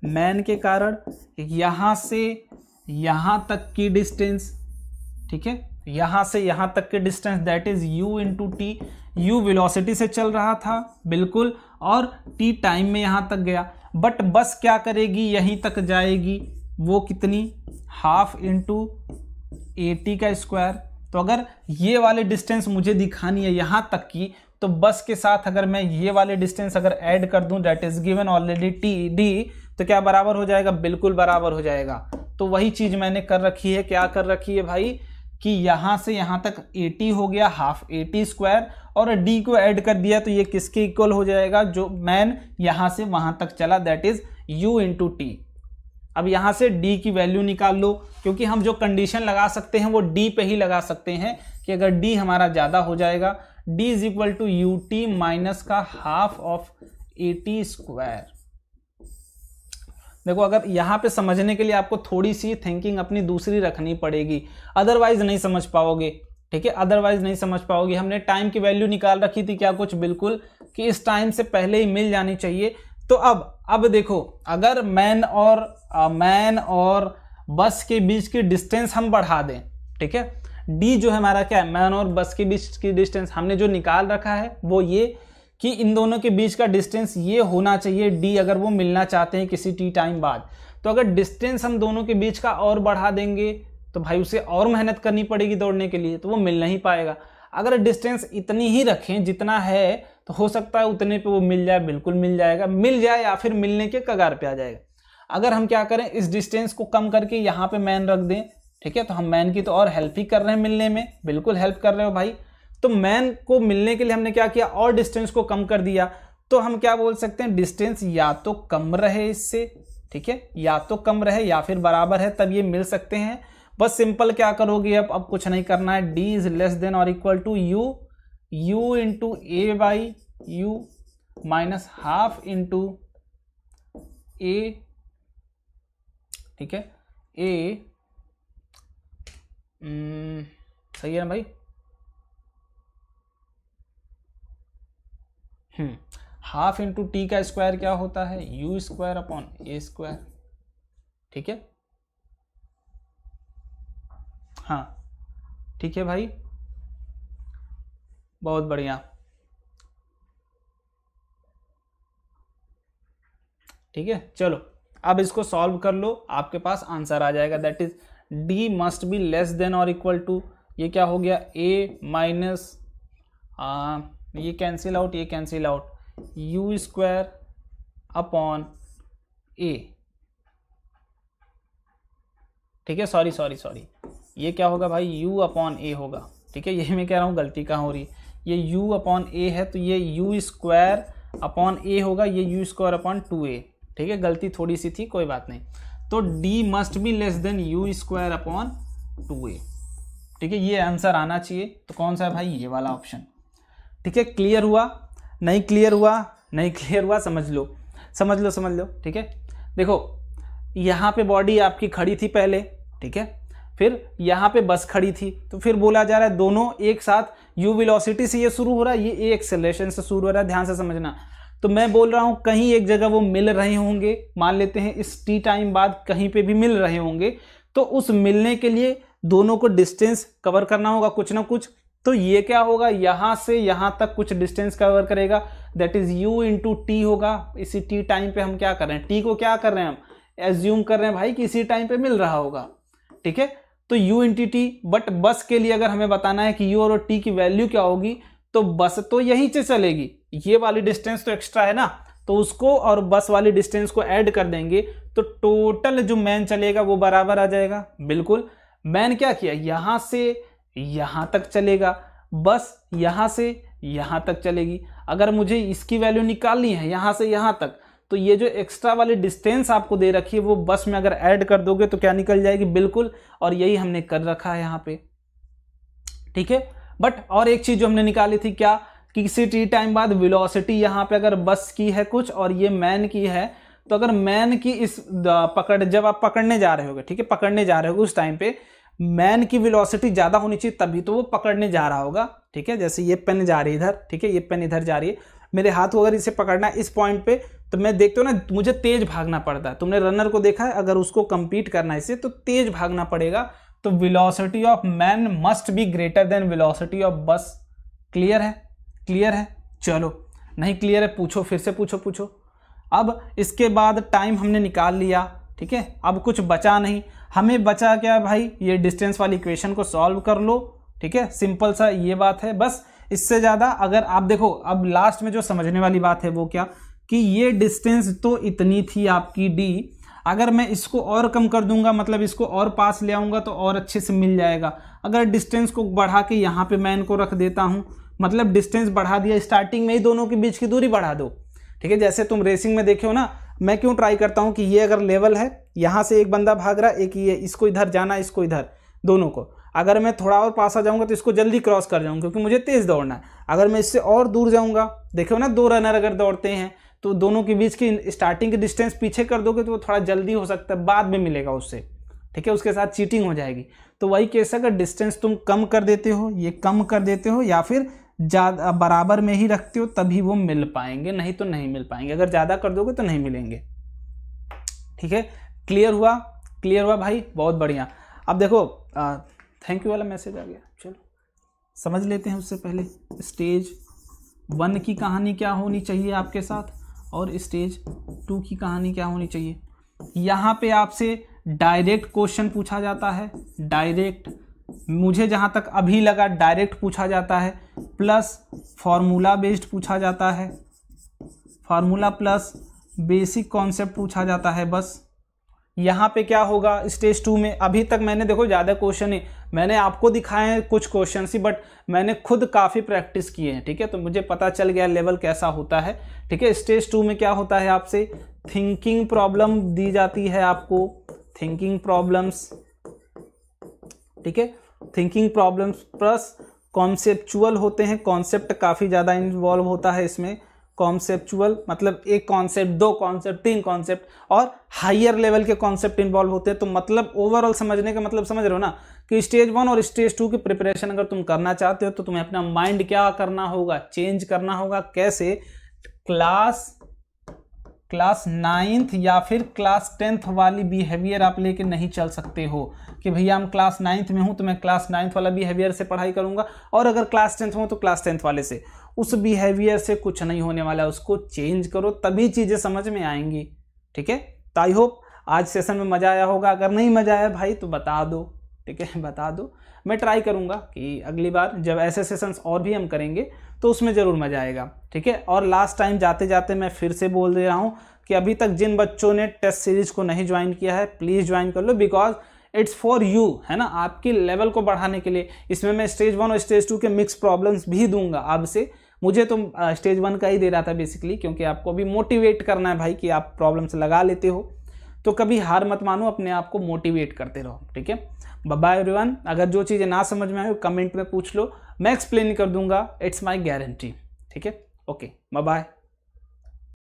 मैन के कारण यहाँ से यहाँ तक की डिस्टेंस, ठीक है, यहाँ से यहाँ तक के distance that is U into T. U velocity से चल रहा था बिल्कुल, और टी टाइम में यहाँ तक गया, बट बस क्या करेगी, यहीं तक जाएगी, वो कितनी, हाफ इंटू AT का स्क्वायर। तो अगर ये वाले डिस्टेंस मुझे दिखानी है यहाँ तक की, तो बस के साथ अगर मैं ये वाले डिस्टेंस अगर ऐड कर दूं that is given already T, तो क्या बराबर हो जाएगा, बिल्कुल बराबर हो जाएगा। तो वही चीज मैंने कर रखी है, क्या कर रखी है भाई, कि यहाँ से यहाँ तक AT हो गया हाफ AT स्क्वायर, और D को ऐड कर दिया तो ये किसके इक्वल हो जाएगा, जो मैन यहाँ से वहाँ तक चला that is U into T. अब यहाँ से D की वैल्यू निकाल लो, क्योंकि हम जो कंडीशन लगा सकते हैं वो D पे ही लगा सकते हैं कि अगर D हमारा ज़्यादा हो जाएगा, D is equal to UT minus का हाफ ऑफ AT स्क्वायर। देखो अगर यहाँ पे समझने के लिए आपको थोड़ी सी थिंकिंग अपनी दूसरी रखनी पड़ेगी, अदरवाइज नहीं समझ पाओगे, ठीक है, अदरवाइज नहीं समझ पाओगे। हमने टाइम की वैल्यू निकाल रखी थी क्या, कुछ बिल्कुल कि इस टाइम से पहले ही मिल जानी चाहिए। तो अब देखो, अगर मैन और बस के बीच की डिस्टेंस हम बढ़ा दें, ठीक है, डी जो है हमारा क्या है, मैन और बस के बीच की डिस्टेंस हमने जो निकाल रखा है वो ये कि इन दोनों के बीच का डिस्टेंस ये होना चाहिए डी, अगर वो मिलना चाहते हैं किसी टी टाइम बाद। तो अगर डिस्टेंस हम दोनों के बीच का और बढ़ा देंगे तो भाई उसे और मेहनत करनी पड़ेगी दौड़ने के लिए, तो वो मिल नहीं पाएगा। अगर डिस्टेंस इतनी ही रखें जितना है तो हो सकता है उतने पे वो मिल जाए, बिल्कुल मिल जाएगा, मिल जाए या फिर मिलने के कगार पे आ जाएगा। अगर हम क्या करें, इस डिस्टेंस को कम करके यहाँ पे मैन रख दें, ठीक है, तो हम मैन की तो और हेल्प ही कर रहे हैं मिलने में, बिल्कुल हेल्प कर रहे हो भाई। तो मैन को मिलने के लिए हमने क्या किया, और डिस्टेंस को कम कर दिया। तो हम क्या बोल सकते हैं, डिस्टेंस या तो कम रहे इससे, ठीक है, या तो कम रहे या फिर बराबर है, तब ये मिल सकते हैं। बस सिंपल क्या करोगे, अब कुछ नहीं करना है, डी इज लेस देन और equal to U into A by U minus half into A, ठीक है, ए सही है ना भाई, हाफ इंटू टी का स्क्वायर क्या होता है, U square upon A square, ठीक है, हाँ ठीक है भाई, बहुत बढ़िया, ठीक है। चलो अब इसको सॉल्व कर लो, आपके पास आंसर आ जाएगा, that is D must be less than और इक्वल टू, ये क्या हो गया, ए माइनस ये कैंसिल आउट, ये cancel out, U square upon A, ठीक है, सॉरी ये क्या होगा भाई, यू अपॉन ए होगा, ठीक है, ये मैं कह रहा हूँ गलती कहाँ हो रही है, ये यू अपॉन ए है तो ये यू स्क्वायर अपॉन ए होगा, ये यू स्क्वायर अपॉन 2a, ठीक है, गलती थोड़ी सी थी, कोई बात नहीं। तो D must be less then you square upon 2a, ठीक है, ये आंसर आना चाहिए। तो कौन सा है भाई, ये वाला ऑप्शन, ठीक है। क्लियर हुआ, नहीं क्लियर हुआ, समझ लो, ठीक है। देखो यहाँ पे बॉडी आपकी खड़ी थी पहले, ठीक है, फिर यहाँ पे बस खड़ी थी, तो फिर बोला जा रहा है दोनों एक साथ u वेलोसिटी से ये शुरू हो रहा है, ये a एक्सेलरेशन से शुरू हो रहा है, ध्यान से समझना। तो मैं बोल रहा हूँ कहीं एक जगह वो मिल रहे होंगे, मान लेते हैं इस t टाइम बाद कहीं पे भी मिल रहे होंगे, तो उस मिलने के लिए दोनों को डिस्टेंस कवर करना होगा कुछ ना कुछ। तो ये क्या होगा, यहाँ से यहाँ तक कुछ डिस्टेंस कवर करेगा, that is u into T होगा। इसी t टाइम पे हम क्या कर रहे हैं, t को क्या कर रहे हैं, हम एज्यूम कर रहे हैं भाई कि इसी टाइम पे मिल रहा होगा, ठीक है। तो u इंटू टी, बट बस के लिए अगर हमें बताना है कि u और t की वैल्यू क्या होगी, तो बस तो यहीं से चलेगी, ये वाली डिस्टेंस तो एक्स्ट्रा है ना, तो उसको और बस वाली डिस्टेंस को ऐड कर देंगे, तो टोटल जो मैन चलेगा वो बराबर आ जाएगा। बिल्कुल, मैन क्या किया, यहां से यहां तक चलेगा, बस यहां से यहां तक चलेगी। अगर मुझे इसकी वैल्यू निकालनी है यहां से यहां तक, तो ये जो एक्स्ट्रा वाली डिस्टेंस आपको दे रखी है वो बस में अगर ऐड कर दोगे तो क्या निकल जाएगी, बिल्कुल, और यही हमने कर रखा है यहाँ पे, ठीक है। बट और एक चीज जो हमने निकाली थी क्या, कि किसी टी टाइम बाद वेलोसिटी यहाँ पे अगर बस की है कुछ और ये मैन की है, तो अगर मैन की इस जब आप पकड़ने जा रहे होगे, ठीक है, पकड़ने जा रहे होगे उस टाइम पे मैन की वेलोसिटी ज्यादा होनी चाहिए, तभी तो वो पकड़ने जा रहा होगा, ठीक है। जैसे ये पेन जा रही है इधर, ठीक है, ये पेन इधर जा रही है, मेरे हाथ को अगर इसे पकड़ना है इस पॉइंट पे, तो मैं देखते हो ना मुझे तेज भागना पड़ता है। तुमने रनर को देखा है, अगर उसको कंपीट करना है इससे तो तेज भागना पड़ेगा, तो velocity of man must be greater than velocity of बस। क्लियर है, चलो नहीं क्लियर है पूछो, फिर से पूछो। अब इसके बाद टाइम हमने निकाल लिया, ठीक है, अब कुछ बचा नहीं, हमें बचा क्या भाई, ये डिस्टेंस वाली इक्वेशन को सॉल्व कर लो, ठीक है, सिंपल सा ये बात है बस। इससे ज्यादा अगर आप देखो, अब लास्ट में जो समझने वाली बात है वो क्या, कि ये डिस्टेंस तो इतनी थी आपकी d, अगर मैं इसको और कम कर दूंगा, मतलब इसको और पास ले आऊंगा तो और अच्छे से मिल जाएगा। अगर डिस्टेंस को बढ़ा के यहाँ पे मैं इनको रख देता हूँ, मतलब डिस्टेंस बढ़ा दिया, स्टार्टिंग में ही दोनों के बीच की दूरी बढ़ा दो, ठीक है। जैसे तुम रेसिंग में देखे हो ना, मैं क्यों ट्राई करता हूँ कि ये अगर लेवल है, यहाँ से एक बंदा भाग रहा है, एक ये, इसको इधर जाना, इसको इधर, दोनों को अगर मैं थोड़ा और पास आ जाऊंगा तो इसको जल्दी क्रॉस कर जाऊंगा, क्योंकि मुझे तेज दौड़ना है। अगर मैं इससे और दूर जाऊंगा, देखो ना, दो रनर अगर दौड़ते हैं तो दोनों के बीच की स्टार्टिंग की डिस्टेंस पीछे कर दोगे तो वो थोड़ा जल्दी हो सकता है, बाद में मिलेगा उससे, ठीक है, उसके साथ चीटिंग हो जाएगी। तो वही केस है, अगर डिस्टेंस तुम कम कर देते हो, ये कम कर देते हो, या फिर ज़्यादा बराबर में ही रखते हो, तभी वो मिल पाएंगे, नहीं तो नहीं मिल पाएंगे। अगर ज़्यादा कर दोगे तो नहीं मिलेंगे, ठीक है। क्लियर हुआ भाई, बहुत बढ़िया। अब देखो थैंक यू वाला मैसेज आ गया, चलो समझ लेते हैं। उससे पहले स्टेज 1 की कहानी क्या होनी चाहिए आपके साथ, और स्टेज 2 की कहानी क्या होनी चाहिए। यहाँ पे आपसे डायरेक्ट क्वेश्चन पूछा जाता है, डायरेक्ट, मुझे जहाँ तक अभी लगा डायरेक्ट पूछा जाता है, प्लस फॉर्मूला बेस्ड पूछा जाता है, फार्मूला प्लस बेसिक कॉन्सेप्ट पूछा जाता है बस। यहाँ पे क्या होगा स्टेज 2 में, अभी तक मैंने देखो ज़्यादा क्वेश्चन ही मैंने आपको दिखाए हैं, कुछ क्वेश्चन ही, बट मैंने खुद काफ़ी प्रैक्टिस किए हैं, ठीक है, तो मुझे पता चल गया लेवल कैसा होता है, ठीक है। स्टेज 2 में क्या होता है, आपसे थिंकिंग प्रॉब्लम दी जाती है आपको, थिंकिंग प्रॉब्लम्स, ठीक है, थिंकिंग प्रॉब्लम्स प्लस कॉन्सेप्चुअल होते हैं, कॉन्सेप्ट काफ़ी ज़्यादा इन्वॉल्व होता है इसमें, कॉन्सेप्चुअल मतलब एक कॉन्सेप्ट, दो कॉन्सेप्ट, तीन कॉन्सेप्ट और हायर लेवल के कॉन्सेप्ट इन्वॉल्व होते हैं। तो मतलब ओवरऑल समझने का मतलब समझ रहे हो ना कि स्टेज 1 और स्टेज 2 की प्रिपरेशन अगर तुम करना चाहते हो तो तुम्हें अपना माइंड क्या करना होगा, चेंज करना होगा। कैसे? क्लास 9th या फिर क्लास 10th वाली बिहेवियर आप लेके नहीं चल सकते हो कि भैया हम क्लास 9th में हूं तो मैं क्लास 9th वाला बिहेवियर से पढ़ाई करूंगा, और अगर क्लास 10th में हूं तो क्लास 10th वाले से। उस बिहेवियर से कुछ नहीं होने वाला है, उसको चेंज करो तभी चीज़ें समझ में आएंगी, ठीक है। तो आई होप आज सेशन में मज़ा आया होगा, अगर नहीं मज़ा आया भाई तो बता दो, ठीक है, बता दो। मैं ट्राई करूंगा कि अगली बार जब ऐसे सेशंस और भी हम करेंगे तो उसमें ज़रूर मज़ा आएगा, ठीक है। और लास्ट टाइम जाते जाते मैं फिर से बोल दे रहा हूँ कि अभी तक जिन बच्चों ने टेस्ट सीरीज़ को नहीं ज्वाइन किया है प्लीज़ ज्वाइन कर लो, बिकॉज इट्स फॉर यू, है ना, आपकी लेवल को बढ़ाने के लिए। इसमें मैं स्टेज 1 और स्टेज 2 के मिक्स प्रॉब्लम्स भी दूंगा अब से। मुझे तो स्टेज 1 का ही दे रहा था बेसिकली, क्योंकि आपको भी मोटिवेट करना है भाई कि आप प्रॉब्लम्स लगा लेते हो, तो कभी हार मत मानो, अपने आप को मोटिवेट करते रहो, ठीक है। Bye everyone. अगर जो चीज़ें ना समझ में आए कमेंट में पूछ लो, मैं एक्सप्लेन कर दूंगा, इट्स माय गारंटी, ठीक है। Okay, bye bye.